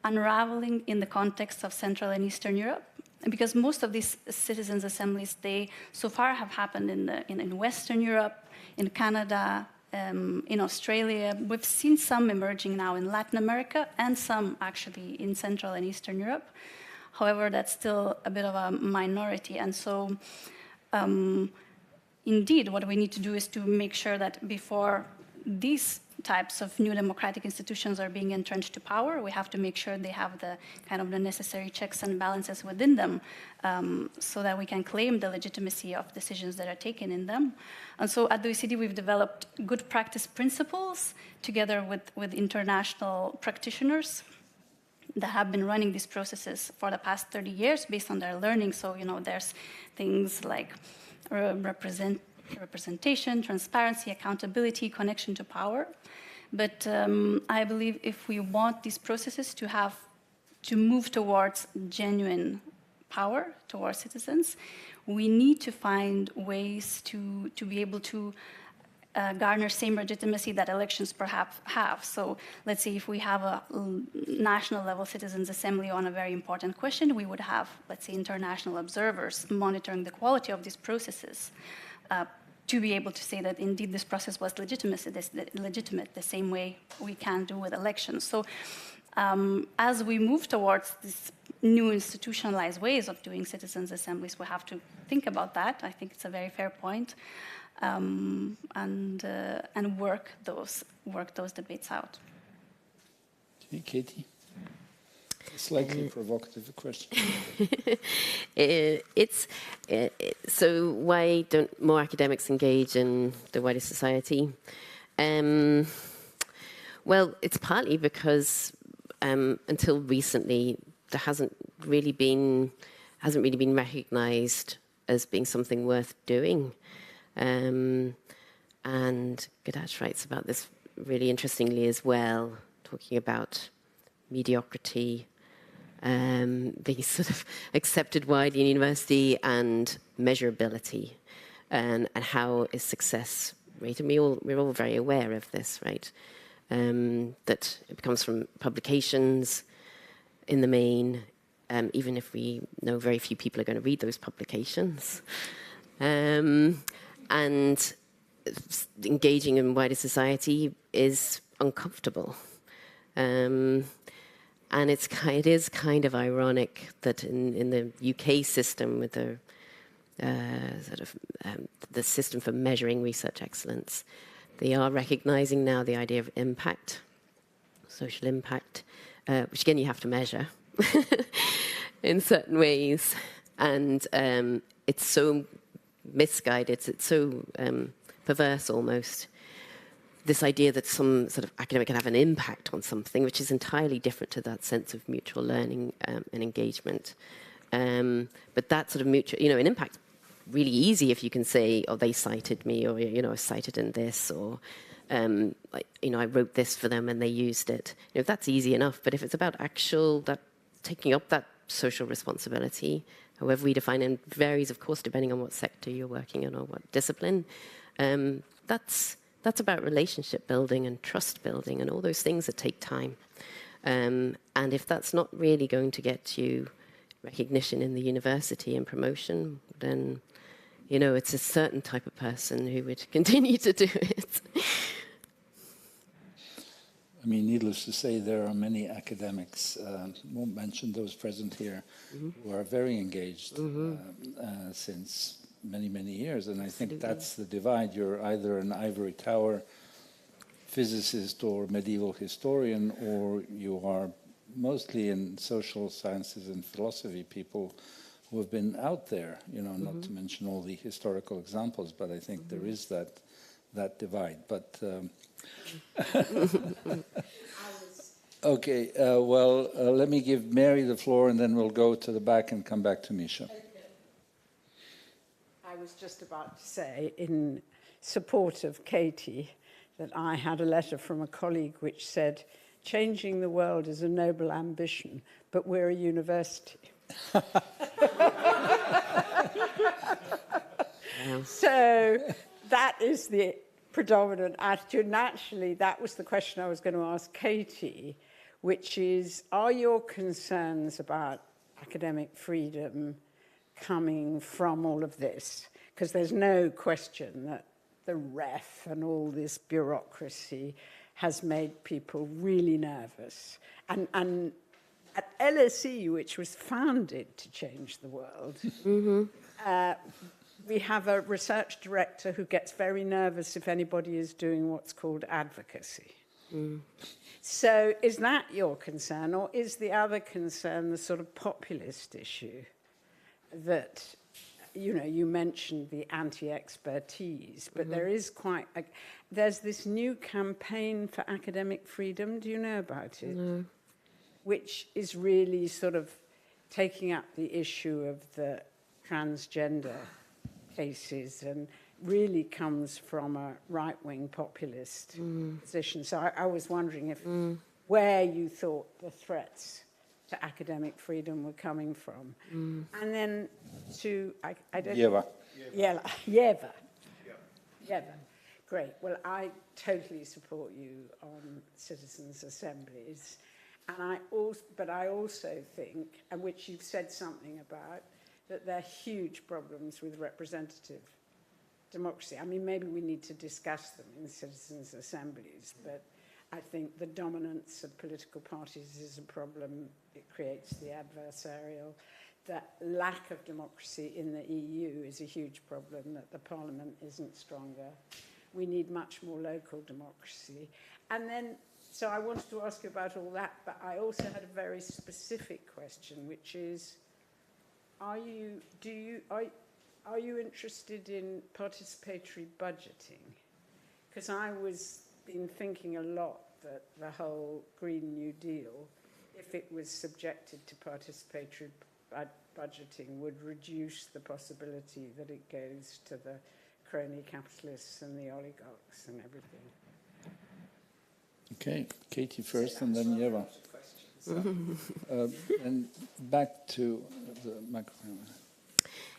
[SPEAKER 2] unraveling in the context of Central and Eastern Europe. Because most of these citizens' assemblies, they so far have happened in Western Europe, in Canada, in Australia. We've seen some emerging now in Latin America and some actually in Central and Eastern Europe. However, that's still a bit of a minority. And so, indeed, what we need to do is to make sure that before these types of new democratic institutions are being entrenched to power, we have to make sure they have the kind of the necessary checks and balances within them, so that we can claim the legitimacy of decisions that are taken in them. And so at the OECD, we've developed good practice principles together with international practitioners that have been running these processes for the past 30 years based on their learning. So, you know, there's things like representation, transparency, accountability, connection to power. But I believe if we want these processes to move towards genuine power towards citizens, we need to find ways to be able to garner same legitimacy that elections perhaps have. So let's say if we have a national level citizens' assembly on a very important question, we would have, let's say, international observers monitoring the quality of these processes to be able to say that indeed this process was legitimate the same way we can do with elections. So as we move towards these new institutionalized ways of doing citizens' assemblies, we have to think about that. I think it's a very fair point. And work those debates out.
[SPEAKER 1] Okay, Katy. Slightly provocative question.
[SPEAKER 3] So why don't more academics engage in the wider society? Well, it's partly because until recently there hasn't really been recognised as being something worth doing. And Gadash writes about this really interestingly as well, talking about mediocrity being sort of accepted widely in university and measurability, and how is success rated. We're all very aware of this, right? That it comes from publications in the main, even if we know very few people are going to read those publications. And engaging in wider society is uncomfortable. And it is kind of ironic that in the UK system, with the the system for measuring research excellence, they are recognising now the idea of impact, social impact, which again you have to measure in certain ways, and it's so misguided. It's so perverse almost. This idea that some sort of academic can have an impact on something, which is entirely different to that sense of mutual learning and engagement. But that sort of mutual, an impact, really easy if you can say, oh, they cited me, or, I was cited in this, or, I wrote this for them and they used it. That's easy enough. But if it's about taking up that social responsibility, however we define it, varies, of course, depending on what sector you're working in or what discipline, that's about relationship building and trust building and all those things that take time. And if that's not really going to get you recognition in the university and promotion, then, it's a certain type of person who would continue to do it.
[SPEAKER 1] I mean, needless to say, there are many academics, won't mention those present here, who are very engaged since many, many years. And I think that's the divide. You're either an ivory tower physicist or medieval historian, or you are mostly in social sciences and philosophy people who have been out there, not to mention all the historical examples, but I think there is that divide. But okay, let me give Mary the floor, and then we'll go to the back and come back to Misha.
[SPEAKER 6] I was just about to say, in support of Katy, that I had a letter from a colleague which said, changing the world is a noble ambition, but we're a university. So that is the predominant attitude. And actually, that was the question I was going to ask Katy, which is, are your concerns about academic freedom coming from all of this? Because there's no question that the ref and all this bureaucracy has made people really nervous. And at LSE, which was founded to change the world, we have a research director who gets very nervous if anybody is doing what's called advocacy. So is that your concern, or is the other concern the sort of populist issue that, you mentioned the anti-expertise, but there is there's this new campaign for academic freedom, do you know about it? No. Which is really sort of taking up the issue of the transgender cases and really comes from a right-wing populist position. So I was wondering if where you thought the threats to academic freedom were coming from. And then to, I don't know. Ieva. Great. Well, I totally support you on citizens' assemblies. And but I also think, and which you've said something about, that there are huge problems with representative democracy. I mean, maybe we need to discuss them in citizens' assemblies, but I think the dominance of political parties is a problem. It creates the adversarial. The lack of democracy in the EU is a huge problem, that the parliament isn't stronger. We need much more local democracy. And then, so I wanted to ask you about all that, but I also had a very specific question, which is, are you interested in participatory budgeting? Because I was been thinking a lot that the whole Green New Deal, if it was subjected to participatory budgeting, would reduce the possibility that it goes to the crony capitalists and the oligarchs and everything.
[SPEAKER 1] Okay, Katy first, and then Ieva. And back to the microphone.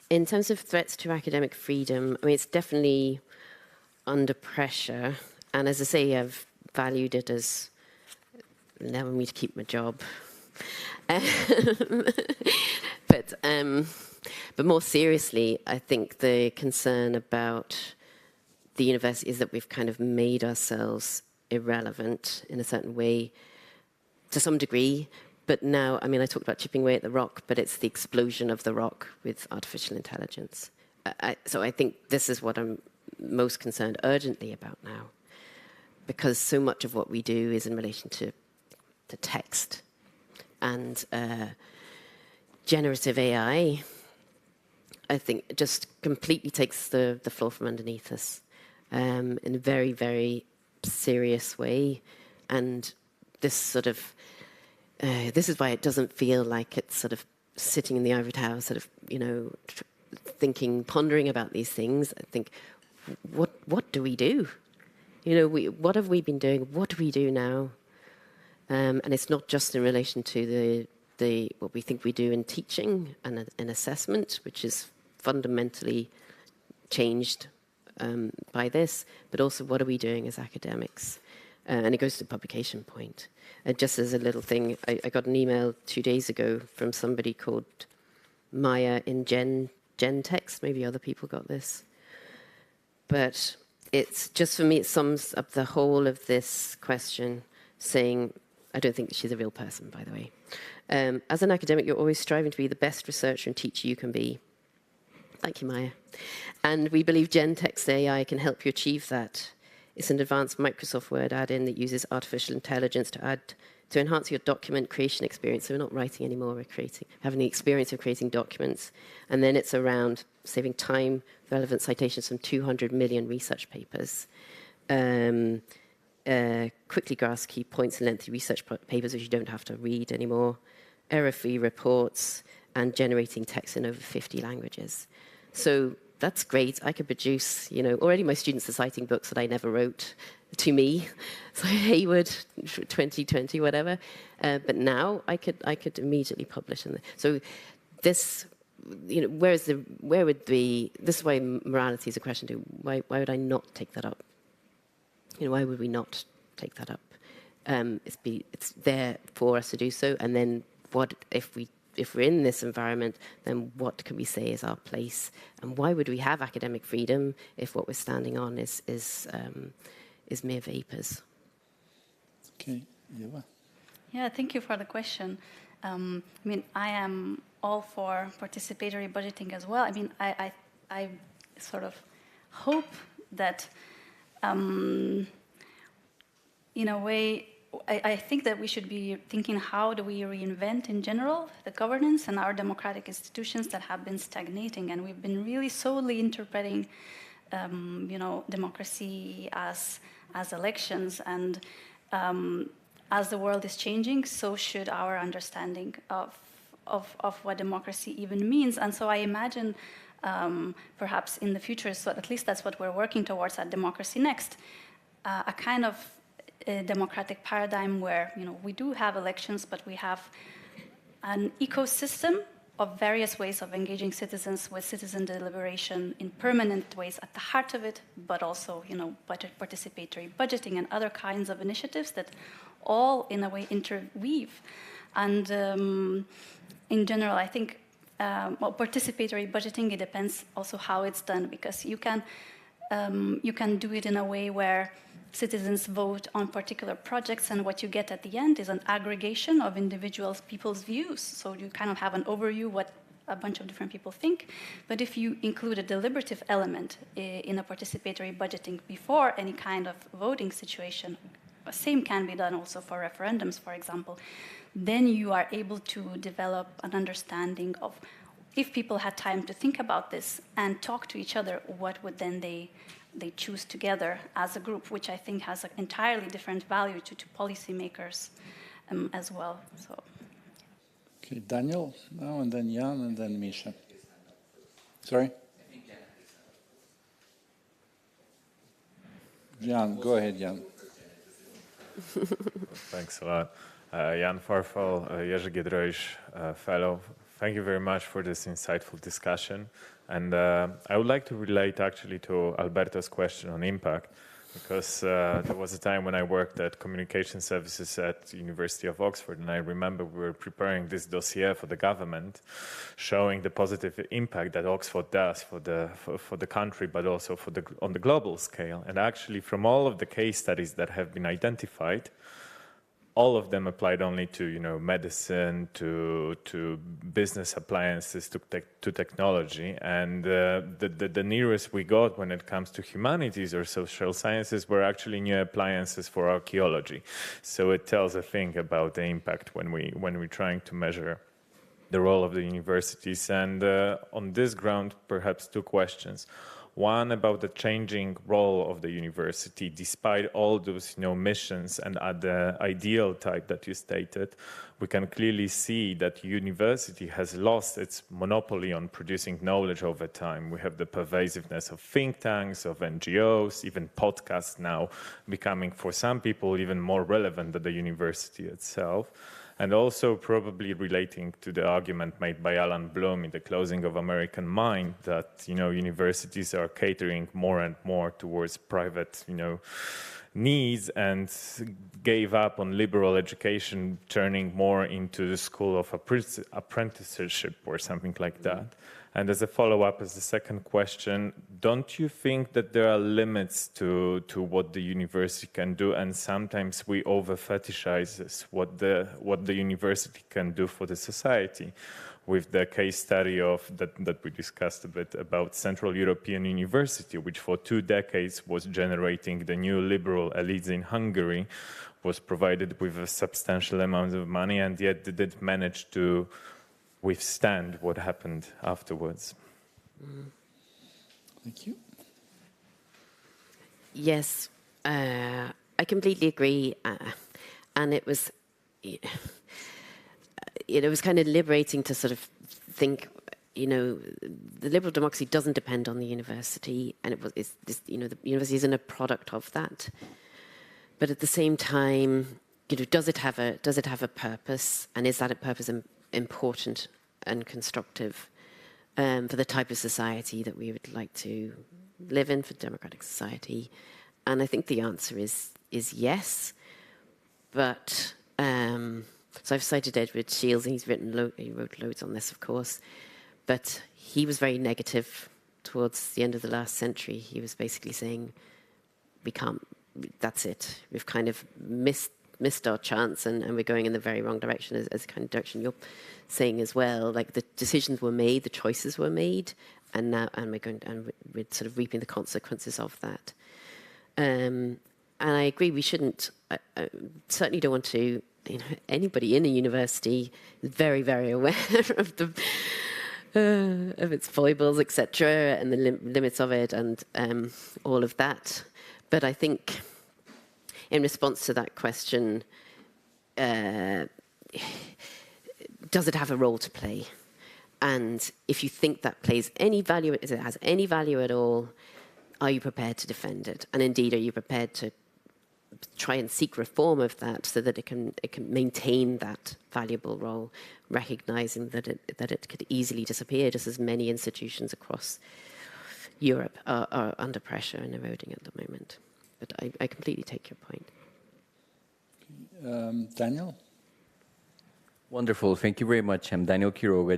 [SPEAKER 3] In terms of threats to academic freedom, I mean, it's definitely under pressure. And as I say, I've valued it as allowing me to keep my job. But more seriously, I think the concern about the university is that we've kind of made ourselves irrelevant in a certain way to some degree. But now, I mean, I talked about chipping away at the rock, but it's the explosion of the rock with artificial intelligence. So I think this is what I'm most concerned urgently about now, because so much of what we do is in relation to text. And generative AI, I think, just completely takes the floor from underneath us in a very, very serious way. And this sort of, this is why it doesn't feel like it's sort of sitting in the ivory tower, sort of, you know, thinking, pondering about these things. I think, what do we do? You know, what have we been doing? What do we do now? And it's not just in relation to what we think we do in teaching and in assessment, which is fundamentally changed by this, but also what are we doing as academics? And it goes to the publication point. Just as a little thing, I got an email 2 days ago from somebody called Maya in Gentext. Maybe other people got this. But it's just, for me, it sums up the whole of this question, saying, I don't think she's a real person, by the way. As an academic, you're always striving to be the best researcher and teacher you can be. Thank you, Maya. And we believe Gentext AI can help you achieve that. It's an advanced Microsoft Word add-in that uses artificial intelligence to enhance your document creation experience. So we're not writing anymore, we're having the experience of creating documents. And then it's around saving time, relevant citations from 200 million research papers. Quickly grasp key points in lengthy research papers which you don't have to read anymore. Error-free reports, and generating text in over 50 languages. So that's great. I could produce, you know, already my students are citing books that I never wrote to me. So Hayward, 2020, whatever. But now I could immediately publish. So this, you know, this is why morality is a question too. Why would I not take that up? You know, why would we not take that up? It's there for us to do so. And then what if we're in this environment, then what can we say is our place? And why would we have academic freedom if what we're standing on is mere vapors?
[SPEAKER 1] Okay, Ieva.
[SPEAKER 2] Yeah, thank you for the question. I mean, I am all for participatory budgeting as well. I mean, I sort of hope that, in a way, I think that we should be thinking, how do we reinvent in general the governance and our democratic institutions that have been stagnating, and we've been really solely interpreting, you know, democracy as elections, and as the world is changing, so should our understanding of what democracy even means. And so I imagine, perhaps in the future, so at least that's what we're working towards at Democracy Next, a kind of a democratic paradigm where, you know, we do have elections, but we have an ecosystem of various ways of engaging citizens with citizen deliberation in permanent ways at the heart of it, but also, you know, participatory budgeting and other kinds of initiatives that all, in a way, interweave. And in general, I think, well, participatory budgeting, it depends also how it's done, because you can do it in a way where citizens vote on particular projects, and what you get at the end is an aggregation of people's views. So you kind of have an overview what a bunch of different people think. But if you include a deliberative element in a participatory budgeting before any kind of voting situation, same can be done also for referendums, for example, then you are able to develop an understanding of, if people had time to think about this and talk to each other, what would then they choose together as a group, which I think has an entirely different value to policymakers as well. So.
[SPEAKER 1] Okay, Daniel now, and then Jan, and then Misha. Sorry? Jan, go ahead, Jan.
[SPEAKER 7] Thanks a lot. Jan Farfel, Jerzy Giedroyć Fellow. Thank you very much for this insightful discussion. And I would like to relate actually to Alberto's question on impact, because there was a time when I worked at communication services at the University of Oxford, and I remember we were preparing this dossier for the government, showing the positive impact that Oxford does for the country, but also on the global scale. And actually, from all of the case studies that have been identified, all of them applied only to, you know, medicine, to business appliances, to technology, and the nearest we got when it comes to humanities or social sciences were actually new appliances for archaeology. So it tells a thing about the impact when we're trying to measure the role of the universities. And on this ground, perhaps two questions. One about the changing role of the university, despite all those missions and the ideal type that you stated, we can clearly see that university has lost its monopoly on producing knowledge over time. We have the pervasiveness of think tanks, of NGOs, even podcasts now becoming, for some people, even more relevant than the university itself. And also probably relating to the argument made by Alan Bloom in the closing of American Mind that, universities are catering more and more towards private, needs and gave up on liberal education, turning more into the school of apprenticeship or something like that. And as a follow-up, as the second question, don't you think that there are limits to what the university can do, and sometimes we over-fetishize what the university can do for the society? With the case study that we discussed a bit about Central European University, which for 2 decades was generating the new liberal elites in Hungary, was provided with a substantial amount of money, and yet didn't manage to withstand what happened afterwards.
[SPEAKER 1] Thank you.
[SPEAKER 3] Yes, I completely agree, and it was kind of liberating to sort of think, the liberal democracy doesn't depend on the university, and the university isn't a product of that. But at the same time, does it have a purpose, and is that a purpose important and constructive for the type of society that we would like to live in, for democratic society? And I think the answer is yes. But so I've cited Edward Shields, and he wrote loads on this, of course. But he was very negative towards the end of the last century. He was basically saying, we can't. That's it. We've kind of missed our chance, and we're going in the very wrong direction, as the kind of direction you're saying as well. Like, the decisions were made, the choices were made, and we're sort of reaping the consequences of that. And I agree, we shouldn't. I certainly don't want to. Anybody in a university is very, very aware of its foibles, etc., and the limits of it, and all of that. But I think, in response to that question, does it have a role to play? And if you think that plays any value, if it has any value at all, are you prepared to defend it? And indeed, are you prepared to try and seek reform of that so that it can maintain that valuable role, recognizing that it could easily disappear, just as many institutions across Europe are under pressure and eroding at the moment. But I completely take your point.
[SPEAKER 1] Daniel?
[SPEAKER 8] Wonderful. Thank you very much. I'm Daniel Quiroga,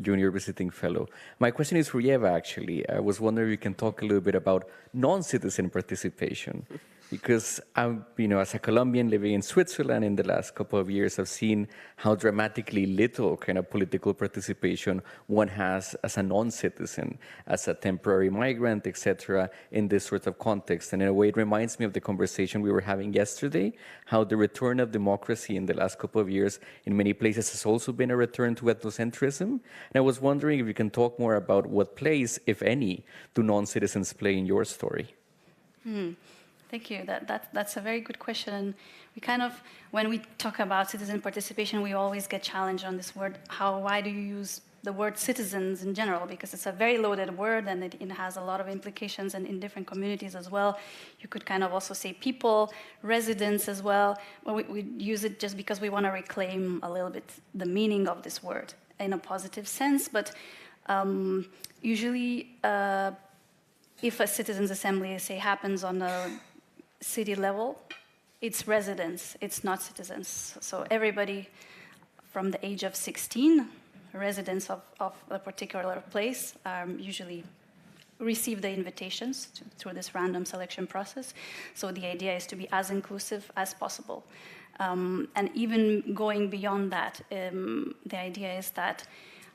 [SPEAKER 8] Junior Visiting Fellow. My question is for Ieva, actually. I was wondering if you can talk a little bit about non-citizen participation. Because as a Colombian living in Switzerland in the last couple of years, I've seen how dramatically little kind of political participation one has as a non-citizen, as a temporary migrant, etc., in this sort of context. And in a way, it reminds me of the conversation we were having yesterday, how the return of democracy in the last couple of years in many places has also been a return to ethnocentrism. And I was wondering if you can talk more about what place, if any, do non-citizens play in your story?
[SPEAKER 2] Thank you. That's a very good question. And we kind of, when we talk about citizen participation, we always get challenged on this word. Why do you use the word citizens in general? Because it's a very loaded word, and it has a lot of implications in different communities as well. You could kind of also say people, residents as well. Well, we use it just because we want to reclaim a little bit the meaning of this word in a positive sense. But usually, if a citizens' assembly, say, happens on a city level, it's residents, it's not citizens. So everybody from the age of 16, residents of a particular place, usually receive the invitations through this random selection process. So the idea is to be as inclusive as possible. And even going beyond that, the idea is that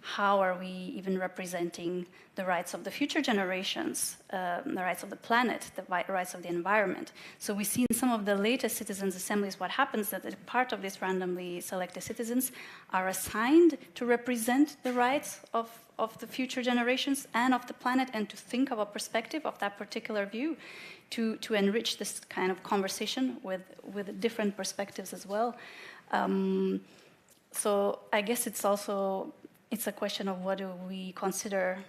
[SPEAKER 2] how are we even representing the rights of the future generations, the rights of the planet, the rights of the environment. So we see in some of the latest citizens' assemblies what happens, that part of these randomly selected citizens are assigned to represent the rights of the future generations and of the planet, and to think of a perspective of that particular view, to enrich this kind of conversation with different perspectives as well. So I guess it's a question of what do we consider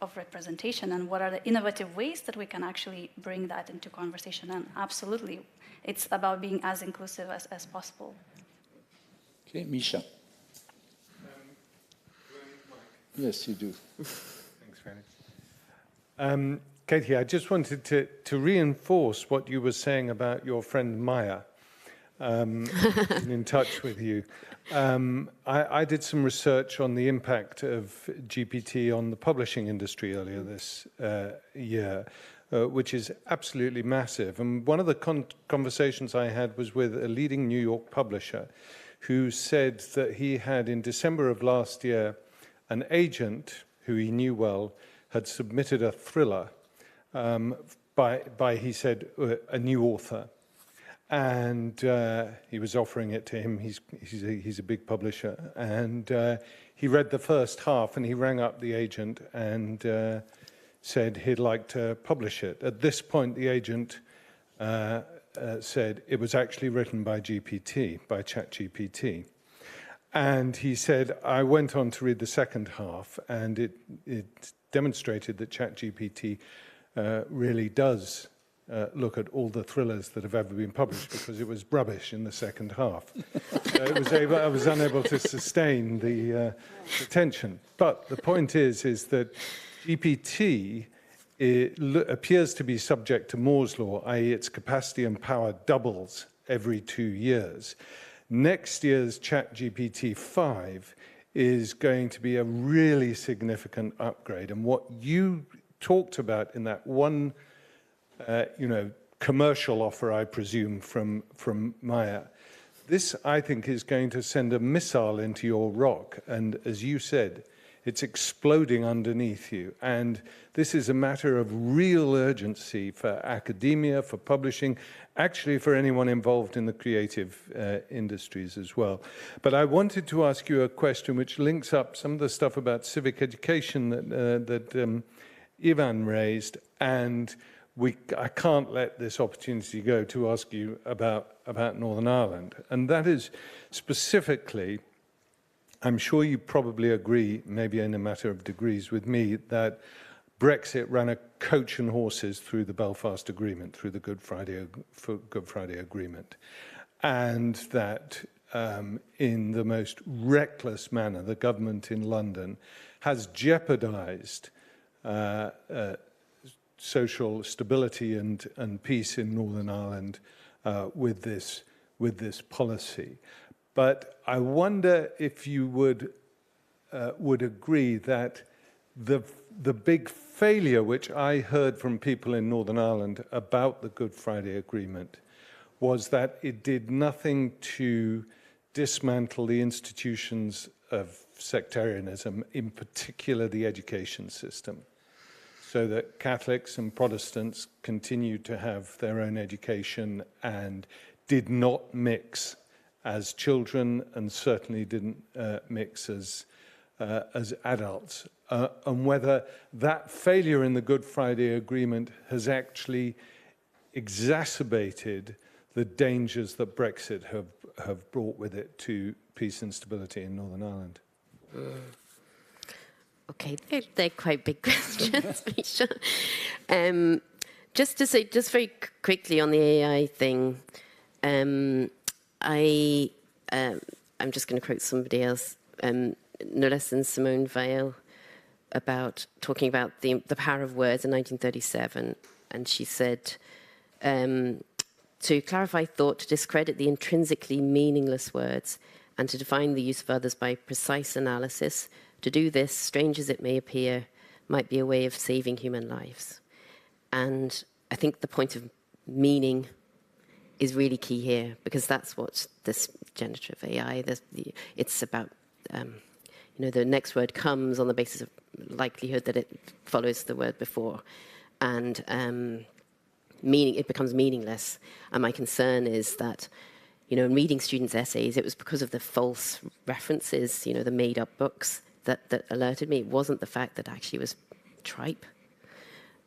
[SPEAKER 2] of representation, and what are the innovative ways that we can actually bring that into conversation. And absolutely, it's about being as inclusive as possible.
[SPEAKER 1] Okay, Misha. Yes, you do.
[SPEAKER 9] Thanks, Fanny. Katy, I just wanted to reinforce what you were saying about your friend Maya, in touch with you. I did some research on the impact of GPT on the publishing industry earlier this year, which is absolutely massive. And one of the conversations I had was with a leading New York publisher who said that he had, in December of last year, an agent who he knew well had submitted a thriller by he said, a new author. And he was offering it to him. He's a big publisher. And he read the first half, and he rang up the agent and said he'd like to publish it. At this point, the agent said it was actually written by GPT, by ChatGPT. And he said, I went on to read the second half, and it demonstrated that ChatGPT really does look at all the thrillers that have ever been published, because it was rubbish in the second half. I was unable to sustain the tension. But the point is that GPT appears to be subject to Moore's law, i.e. its capacity and power doubles every 2 years. Next year's ChatGPT 5 is going to be a really significant upgrade. And what you talked about in that one, commercial offer, I presume, from Maya, this, I think, is going to send a missile into your rock. And as you said, it's exploding underneath you. And this is a matter of real urgency for academia, for publishing, actually for anyone involved in the creative industries as well. But I wanted to ask you a question which links up some of the stuff about civic education that Ivan raised, and I can't let this opportunity go to ask you about Northern Ireland. And that is specifically, I'm sure you probably agree, maybe in a matter of degrees with me, that Brexit ran a coach and horses through the Belfast Agreement, through the Good Friday Agreement, and that in the most reckless manner, the government in London has jeopardized social stability and peace in Northern Ireland with this policy. But I wonder if you would agree that the big failure, which I heard from people in Northern Ireland about the Good Friday Agreement, was that it did nothing to dismantle the institutions of sectarianism, in particular the education system, so that Catholics and Protestants continued to have their own education and did not mix as children, and certainly didn't mix as adults. And whether that failure in the Good Friday Agreement has actually exacerbated the dangers that Brexit have brought with it to peace and stability in Northern Ireland.
[SPEAKER 3] Okay, they're quite big questions, Misha. Just to say, just very quickly on the AI thing, I'm just going to quote somebody else, no less than Simone Weil, talking about the power of words in 1937, and she said, to clarify thought, to discredit the intrinsically meaningless words, and to define the use of others by precise analysis. To do this, strange as it may appear, might be a way of saving human lives. And I think the point of meaning is really key here, because that's what this generative AI, it's about, the next word comes on the basis of likelihood that it follows the word before. And it becomes meaningless. And my concern is that, in reading students' essays, it was because of the false references, the made-up books that alerted me. It wasn't the fact that actually it was tripe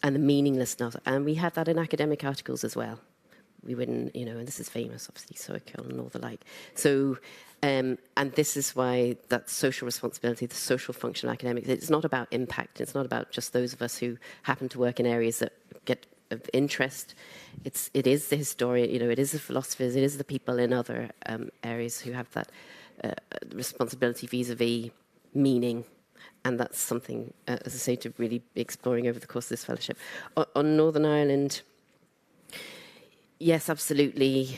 [SPEAKER 3] and the meaninglessness. And we had that in academic articles as well. We wouldn't, and this is famous, obviously, Circle and all the like. So, and this is why that social responsibility, the social function of academics, it's not about impact. It's not about just those of us who happen to work in areas that get of interest. It is the historian, it is the philosophers, it is the people in other areas who have that responsibility vis-a-vis meaning. And that's something, as I say, to really be exploring over the course of this fellowship. On Northern Ireland, yes, absolutely,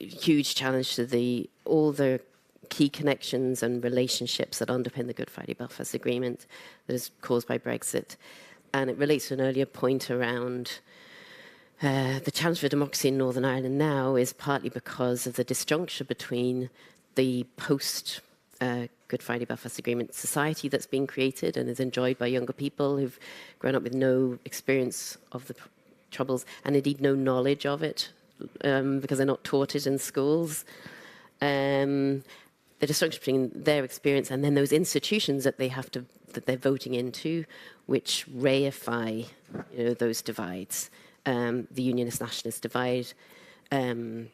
[SPEAKER 3] huge challenge to all the key connections and relationships that underpin the Good Friday Belfast Agreement that is caused by Brexit. And it relates to an earlier point around the challenge for democracy in Northern Ireland now is partly because of the disjuncture between the post Good Friday Belfast Agreement society that's been created and is enjoyed by younger people who've grown up with no experience of the troubles and indeed no knowledge of it because they're not taught it in schools. The distinction between their experience and then those institutions that that they're voting into, which reify, those divides. The unionist nationalist divide, with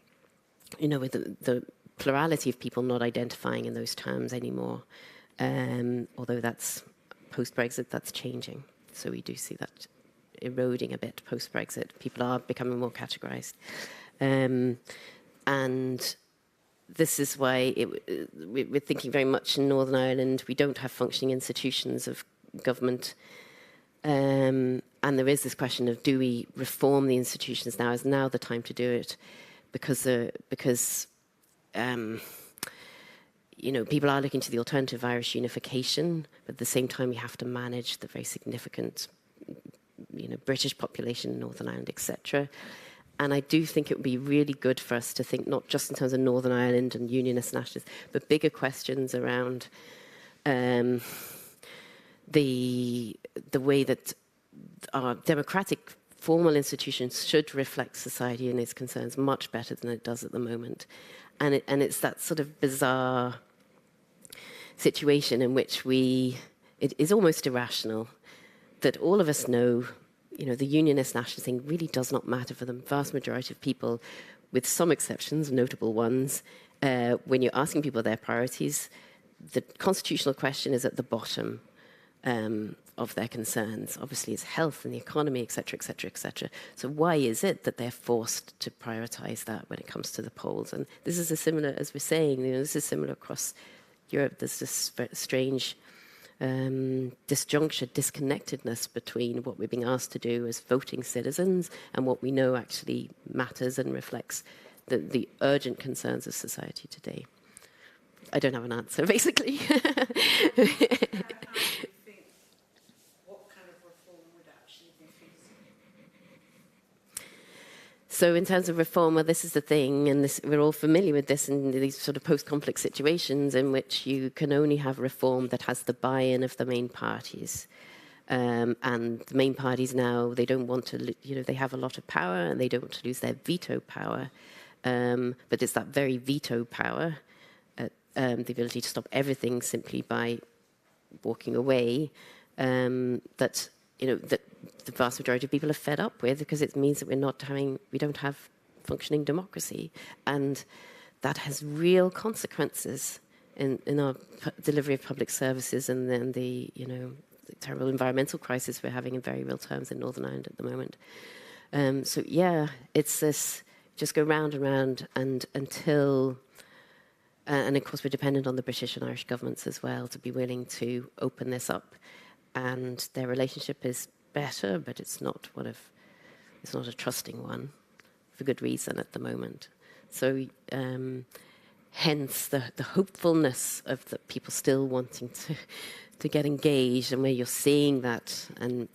[SPEAKER 3] the plurality of people not identifying in those terms anymore. Although that's post-Brexit, that's changing. So we do see that eroding a bit post-Brexit. People are becoming more categorized. And this is why we're thinking very much in Northern Ireland, we don't have functioning institutions of government. And there is this question of, do we reform the institutions now? Is now the time to do it? Because people are looking to the alternative Irish unification, but at the same time we have to manage the very significant, British population in Northern Ireland, etc. And I do think it would be really good for us to think not just in terms of Northern Ireland and unionist nationalists, but bigger questions around the way that our democratic formal institutions should reflect society and its concerns much better than it does at the moment. And it's that sort of bizarre situation in which it is almost irrational that all of us know, the unionist nationalist thing really does not matter for the vast majority of people, with some exceptions, notable ones. When you're asking people their priorities, the constitutional question is at the bottom of their concerns. Obviously, it's health and the economy, etc., etc., etc. So why is it that they're forced to prioritise that when it comes to the polls? And this is a similar, as we're saying, this is similar across Europe. There's this strange disjuncture, disconnectedness between what we're being asked to do as voting citizens and what we know actually matters and reflects the urgent concerns of society today. I don't have an answer, basically. So in terms of reform, well, this is the thing, and we're all familiar with this in these sort of post-conflict situations in which you can only have reform that has the buy-in of the main parties. And the main parties now, they don't want to, they have a lot of power and they don't want to lose their veto power. But it's that very veto power, the ability to stop everything simply by walking away, that the vast majority of people are fed up with, because it means that we don't have functioning democracy, and that has real consequences in our delivery of public services, and then the terrible environmental crisis we're having in very real terms in Northern Ireland at the moment. So yeah, it's this just go round and round, and until. And of course, we're dependent on the British and Irish governments as well to be willing to open this up. And their relationship is better, but it's not a trusting one, for good reason at the moment. So, hence the hopefulness of the people still wanting to get engaged, and where you're seeing that, and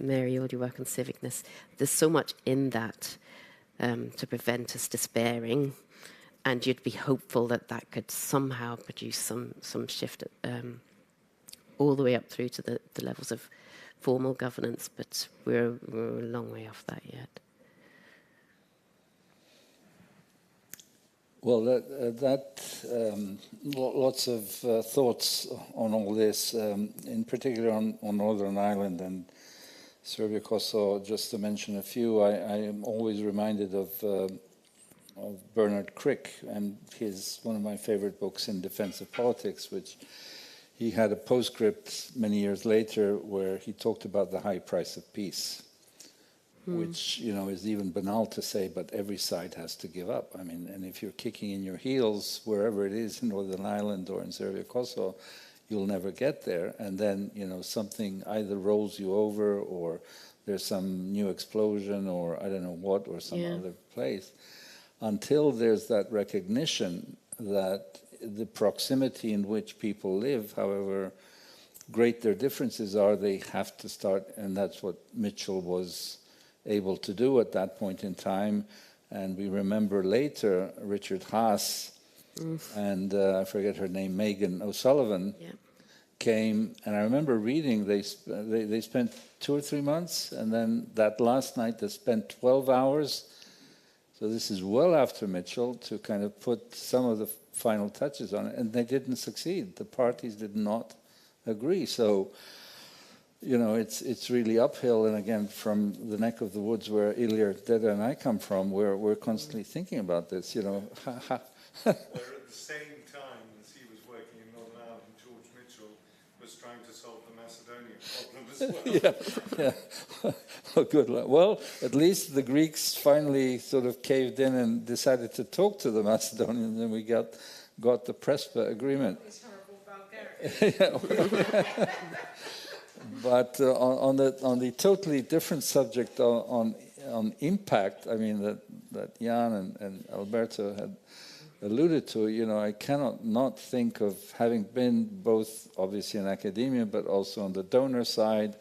[SPEAKER 3] Mary, all your work on civicness, there's so much in that to prevent us despairing, and you'd be hopeful that could somehow produce some shift all the way up through to the levels of formal governance, but we're a long way off that yet.
[SPEAKER 1] Well, lots of thoughts on all this, in particular on Northern Ireland and Serbia, Kosovo. Just to mention a few, I am always reminded of Bernard Crick and one of my favorite books, In Defense of Politics, which he had a postscript many years later where he talked about the high price of peace. Which, you know, is even banal to say, but every side has to give up. I mean, and if you're kicking in your heels, wherever it is, in Northern Ireland or in Serbia, Kosovo, you'll never get there. And then, you know, something either rolls you over or there's some new explosion or I don't know what, or some other place. Until there's that recognition that the proximity in which people live, however great their differences are, they have to start, and that's what Mitchell was able to do at that point in time. And we remember later Richard Haas and I forget her name, Megan O'Sullivan, came, and I remember reading they spent 2 or 3 months, and then that last night they spent 12 hours. So this is well after Mitchell to kind of put some of the final touches on it, and they didn't succeed. The parties did not agree. So, you know, it's really uphill, and again, from the neck of the woods where Ilir Deda and I come from, we're constantly thinking about this, you know.
[SPEAKER 9] Where at the same time as he was working in Northern Ireland, George Mitchell was trying to solve the Macedonian problem as well.
[SPEAKER 1] Yeah. Well, good luck. Well, at least the Greeks finally sort of caved in and decided to talk to the Macedonians, and we got the Prespa agreement.
[SPEAKER 6] It's horrible Bulgaria.
[SPEAKER 1] But on the totally different subject on impact, I mean that Jan and Alberto had alluded to, you know, I cannot not think of having been both obviously in academia, but also on the donor side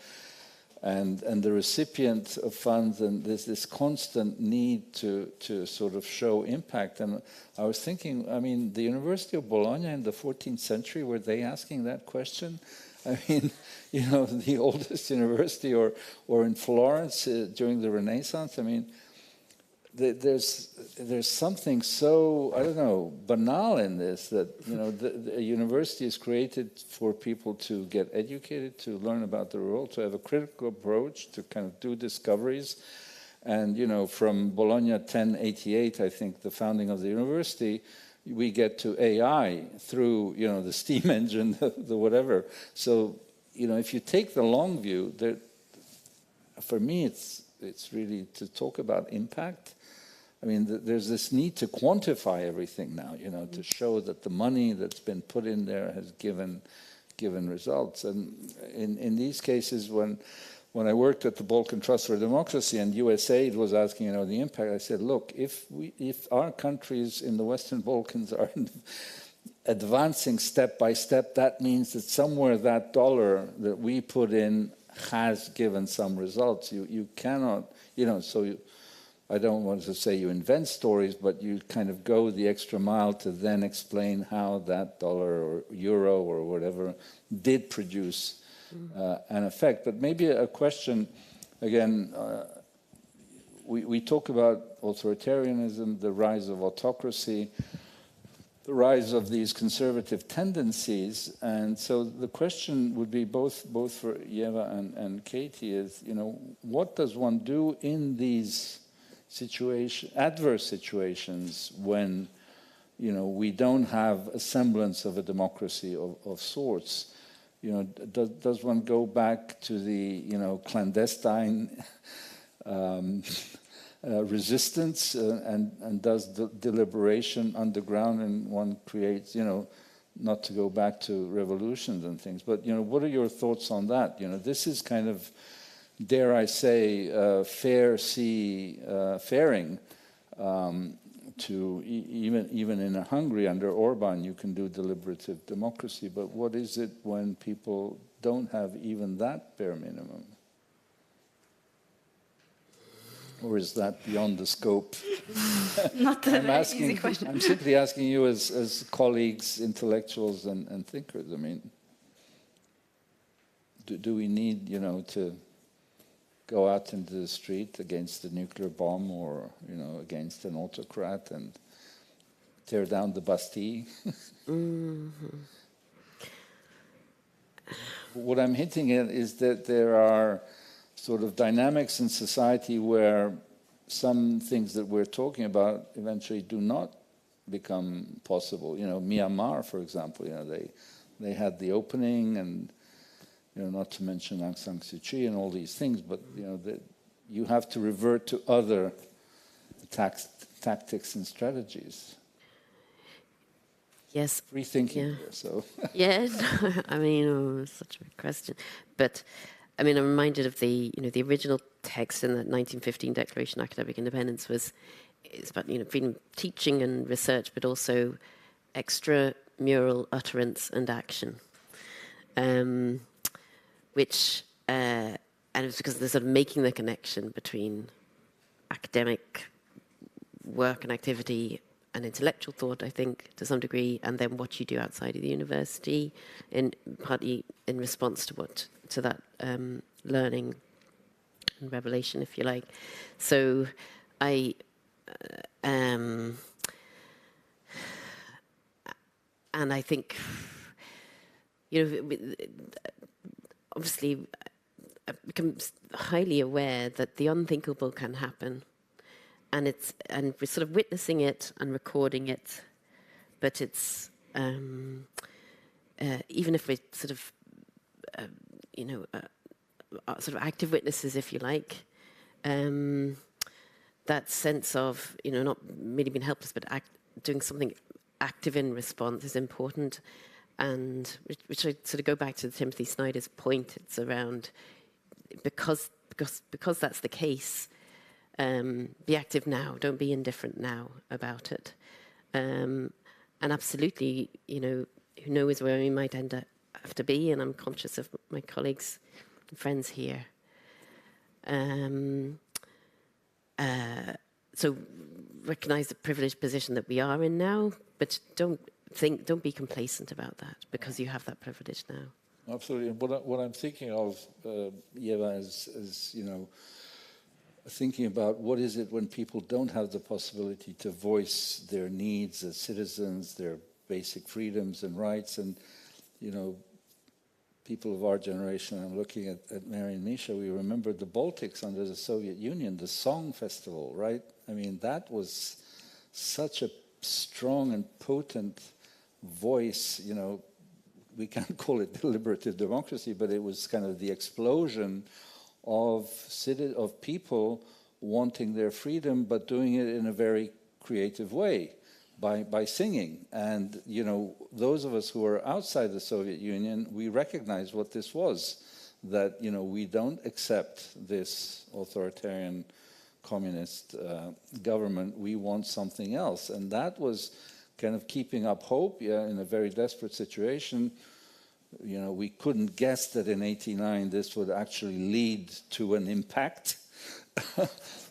[SPEAKER 1] and the recipient of funds, and there's this constant need to sort of show impact. And I was thinking, I mean, the University of Bologna in the 14th century, were they asking that question? I mean, you know, the oldest university, or in Florence during the Renaissance. I mean, there's something so, I don't know, banal in this, that, you know, the university is created for people to get educated, to learn about the world, to have a critical approach, to kind of do discoveries. And, you know, from Bologna 1088, I think, the founding of the university, we get to AI through, you know, the steam engine, the whatever. So, you know, if you take the long view, for me, it's really to talk about impact. I mean, there's this need to quantify everything now, you know, to show that the money that's been put in there has given results. And in these cases, when I worked at the Balkan Trust for Democracy and USAID was asking, you know, the impact, I said, look, if our countries in the Western Balkans are advancing step by step, that means that somewhere that dollar that we put in has given some results. You cannot, you know, I don't want to say you invent stories, but you kind of go the extra mile to then explain how that dollar or euro or whatever did produce an effect. But maybe a question, again, we talk about authoritarianism, the rise of autocracy, the rise of these conservative tendencies. And so the question would be both for Ieva and Katy is, you know, what does one do in these adverse situations when, you know, we don't have a semblance of a democracy of sorts? You know, does one go back to the, you know, clandestine resistance and does the deliberation underground, and one creates, you know, not to go back to revolutions and things, but, you know, what are your thoughts on that? You know, this is kind of, dare I say, faring to even in Hungary under Orban, you can do deliberative democracy, but what is it when people don't have even that bare minimum? Or is that beyond the scope?
[SPEAKER 2] Not a very easy question.
[SPEAKER 1] I'm simply asking you as colleagues, intellectuals and thinkers, I mean. do we need, you know, to go out into the street against a nuclear bomb or, you know, against an autocrat and tear down the Bastille? What I'm hinting at is that there are sort of dynamics in society where some things that we're talking about eventually do not become possible. You know, Myanmar, for example, you know, they had the opening, and you know, not to mention Aung San Suu Kyi and all these things, but you know, you have to revert to other tactics and strategies.
[SPEAKER 3] Yes.
[SPEAKER 1] Free thinking here, so.
[SPEAKER 3] Yes, I mean, such a big question. But, I mean, I'm reminded of the, you know, the original text in the 1915 Declaration of Academic Independence it's about, you know, freedom of teaching and research, but also extramural utterance and action. Which, and it's because they're sort of making the connection between academic work and activity and intellectual thought, I think, to some degree, and then what you do outside of the university, partly in response to that learning and revelation, if you like. So and I think, you know, obviously, I've become highly aware that the unthinkable can happen. And we're sort of witnessing it and recording it, but it's even if we're sort of you know sort of active witnesses, if you like, that sense of, you know, not merely being helpless, but doing something active in response is important. And which I sort of go back to Timothy Snyder's point. It's around because that's the case. Be active now. Don't be indifferent now about it. And absolutely, you know, who knows where we might have to be, and I'm conscious of my colleagues and friends here. So recognise the privileged position that we are in now, but don't be complacent about that, because you have that privilege now.
[SPEAKER 1] Absolutely. What I'm thinking of, Ieva, is, you know, thinking about what is it when people don't have the possibility to voice their needs as citizens, their basic freedoms and rights. And, you know, people of our generation, I'm looking at Mary and Misha, we remember the Baltics under the Soviet Union, the Song Festival, right? I mean, that was such a strong and potent voice, you know. We can't call it deliberative democracy, but it was kind of the explosion of people wanting their freedom, but doing it in a very creative way, by singing. And, you know, those of us who are outside the Soviet Union, we recognize what this was, that, you know, we don't accept this authoritarian communist government. We want something else. And that was kind of keeping up hope, in a very desperate situation. You know, we couldn't guess that in '89 this would actually lead to an impact,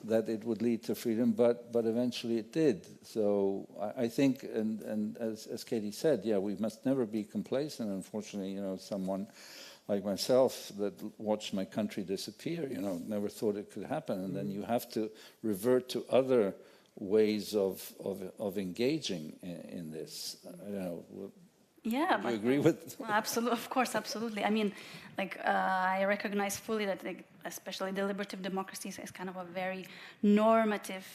[SPEAKER 1] that it would lead to freedom, but eventually it did. So I think, and as Katy said, yeah, we must never be complacent. Unfortunately, you know, someone like myself that watched my country disappear, you know, never thought it could happen, and then you have to revert to other ways of engaging in this. You know.
[SPEAKER 2] Yeah,
[SPEAKER 1] do you agree with?
[SPEAKER 2] Absolutely, of course, absolutely. I mean, like, I recognize fully that, like, especially deliberative democracies is kind of a very normative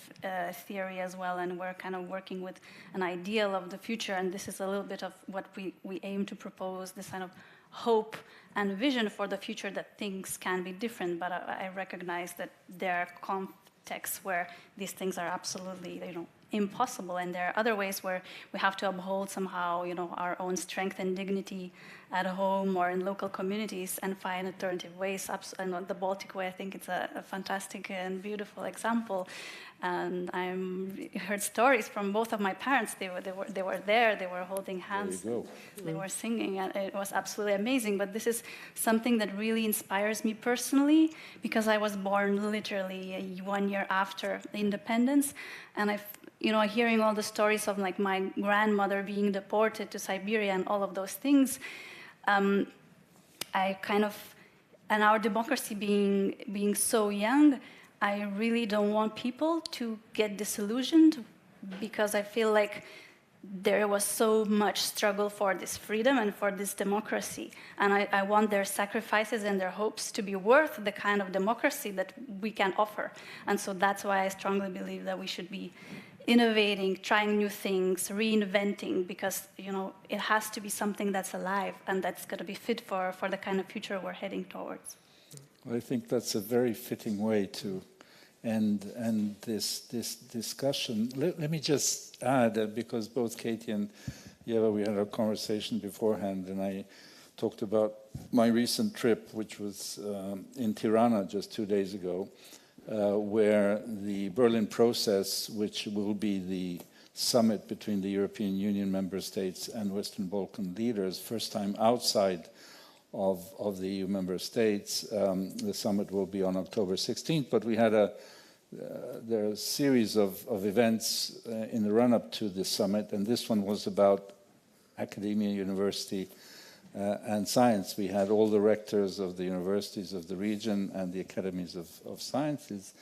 [SPEAKER 2] theory as well, and we're kind of working with an ideal of the future, and this is a little bit of what we aim to propose, this kind of hope and vision for the future, that things can be different, but I recognize that there are contexts where these things are absolutely, you know, impossible, and there are other ways where we have to uphold somehow, you know, our own strength and dignity at home or in local communities and find alternative ways. And the Baltic way, I think it's a fantastic and beautiful example. And I heard stories from both of my parents. They were there. They were holding hands. They were singing, and it was absolutely amazing. But this is something that really inspires me personally, because I was born literally 1 year after independence, and you know, hearing all the stories of, like, my grandmother being deported to Siberia and all of those things, I kind of and our democracy being so young, I really don't want people to get disillusioned, because I feel like there was so much struggle for this freedom and for this democracy. And I want their sacrifices and their hopes to be worth the kind of democracy that we can offer. And so that's why I strongly believe that we should be innovating, trying new things, reinventing, because, you know, it has to be something that's alive and that's going to be fit for the kind of future we're heading towards.
[SPEAKER 1] Well, I think that's a very fitting way to end this discussion. Let me just add, because both Katy and Ieva, we had a conversation beforehand, and I talked about my recent trip, which was in Tirana just 2 days ago, where the Berlin process, which will be the summit between the European Union member states and Western Balkan leaders, first time outside of the EU member states. The summit will be on October 16th, but we had there are a series of events in the run-up to this summit, and this one was about academia, university, and science. We had all the rectors of the universities of the region and the academies of sciences,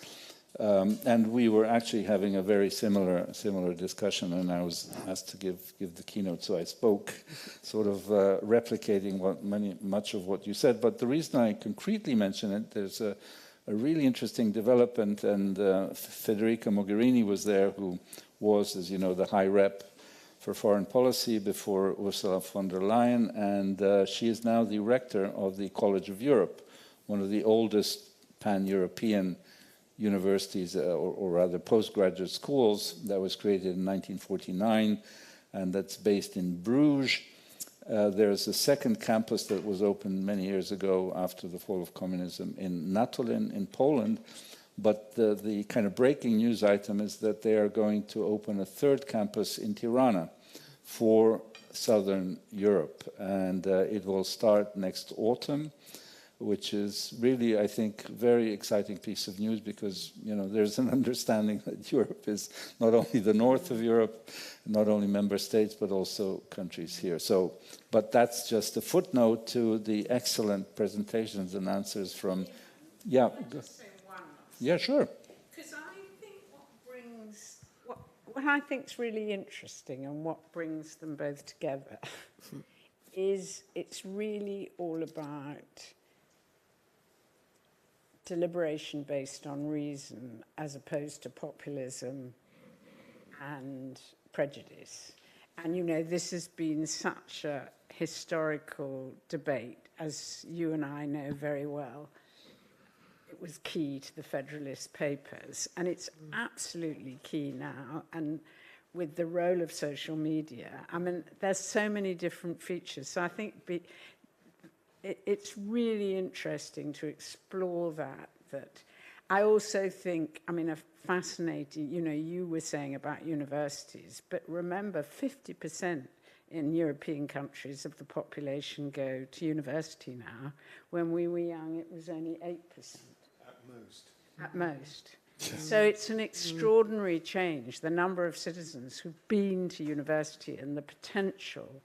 [SPEAKER 1] and we were actually having a very similar discussion, and I was asked to give the keynote, so I spoke, sort of replicating much of what you said. But the reason I concretely mention it, there's a really interesting development, and Federica Mogherini was there, who was, as you know, the High Rep for Foreign Policy before Ursula von der Leyen, and she is now the rector of the College of Europe, one of the oldest pan-European universities, or rather postgraduate schools, that was created in 1949, and that's based in Bruges. There's a second campus that was opened many years ago after the fall of communism in Natolin in Poland. But the kind of breaking news item is that they are going to open a third campus in Tirana for Southern Europe. And it will start next autumn, which is really, I think, a very exciting piece of news, because, you know, there's an understanding that Europe is not only the north of Europe, not only member states, but also countries here. So, but that's just a footnote to the excellent presentations and answers from, yeah. Yeah, sure.
[SPEAKER 6] Because I think what I think is really interesting, and what brings them both together is it's really all about deliberation based on reason as opposed to populism and prejudice. And, you know, this has been such a historical debate, as you and I know very well. It was key to the Federalist Papers, and it's absolutely key now. And with the role of social media, I mean, there's so many different features. So I think it's really interesting to explore that. I also think, I mean, a fascinating, you know, you were saying about universities, but remember 50% in European countries of the population go to university now. When we were young, it was only 8%. At most. So it's an extraordinary change, the number of citizens who've been to university and the potential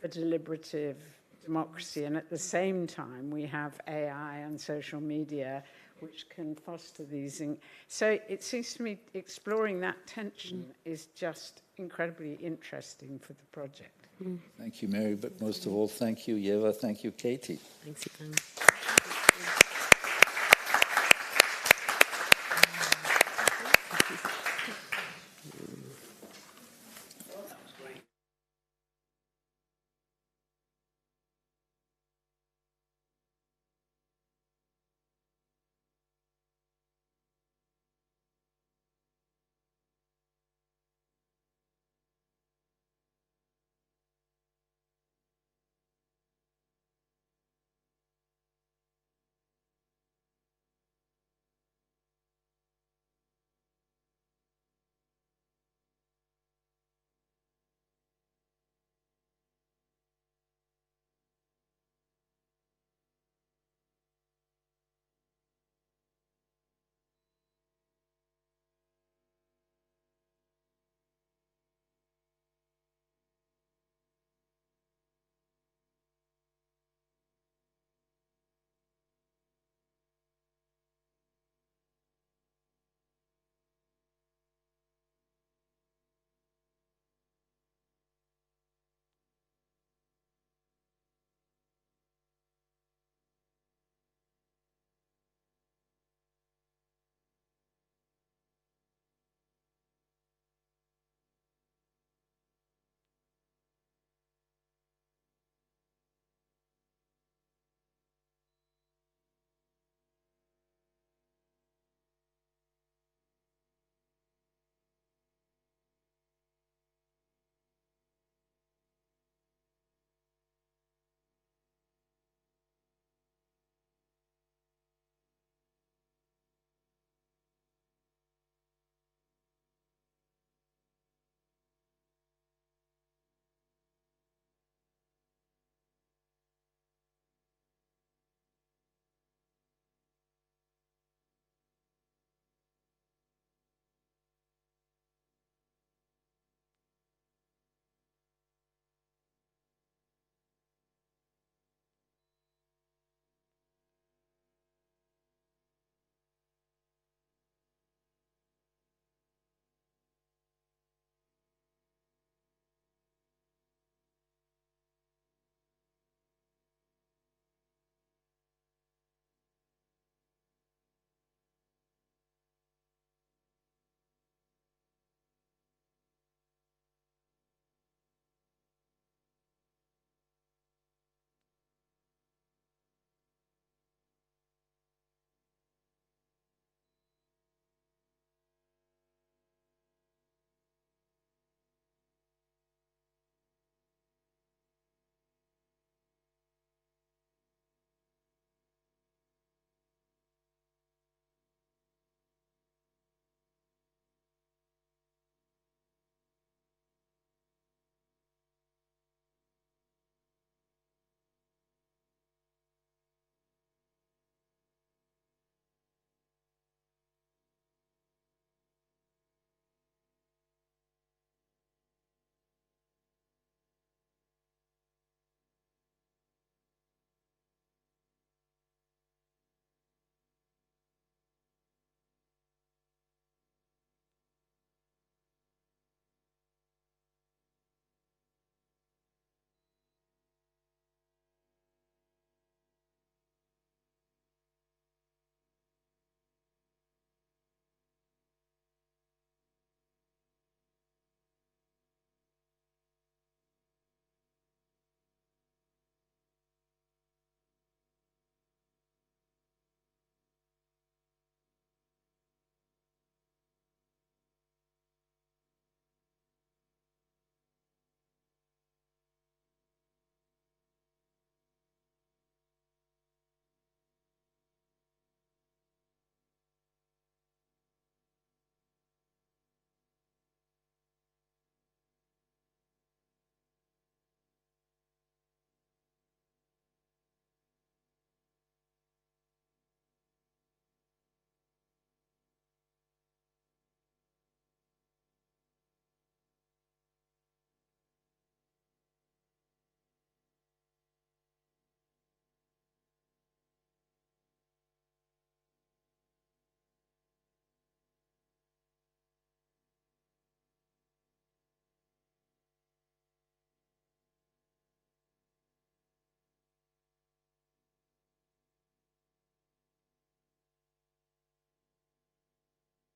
[SPEAKER 6] for deliberative democracy. And at the same time, we have AI and social media, which can foster these things. So it seems to me exploring that tension is just incredibly interesting for the project.
[SPEAKER 1] Thank you, Mary, but most of all, thank you, Ieva. Thank you, Katy.
[SPEAKER 3] Thanks again.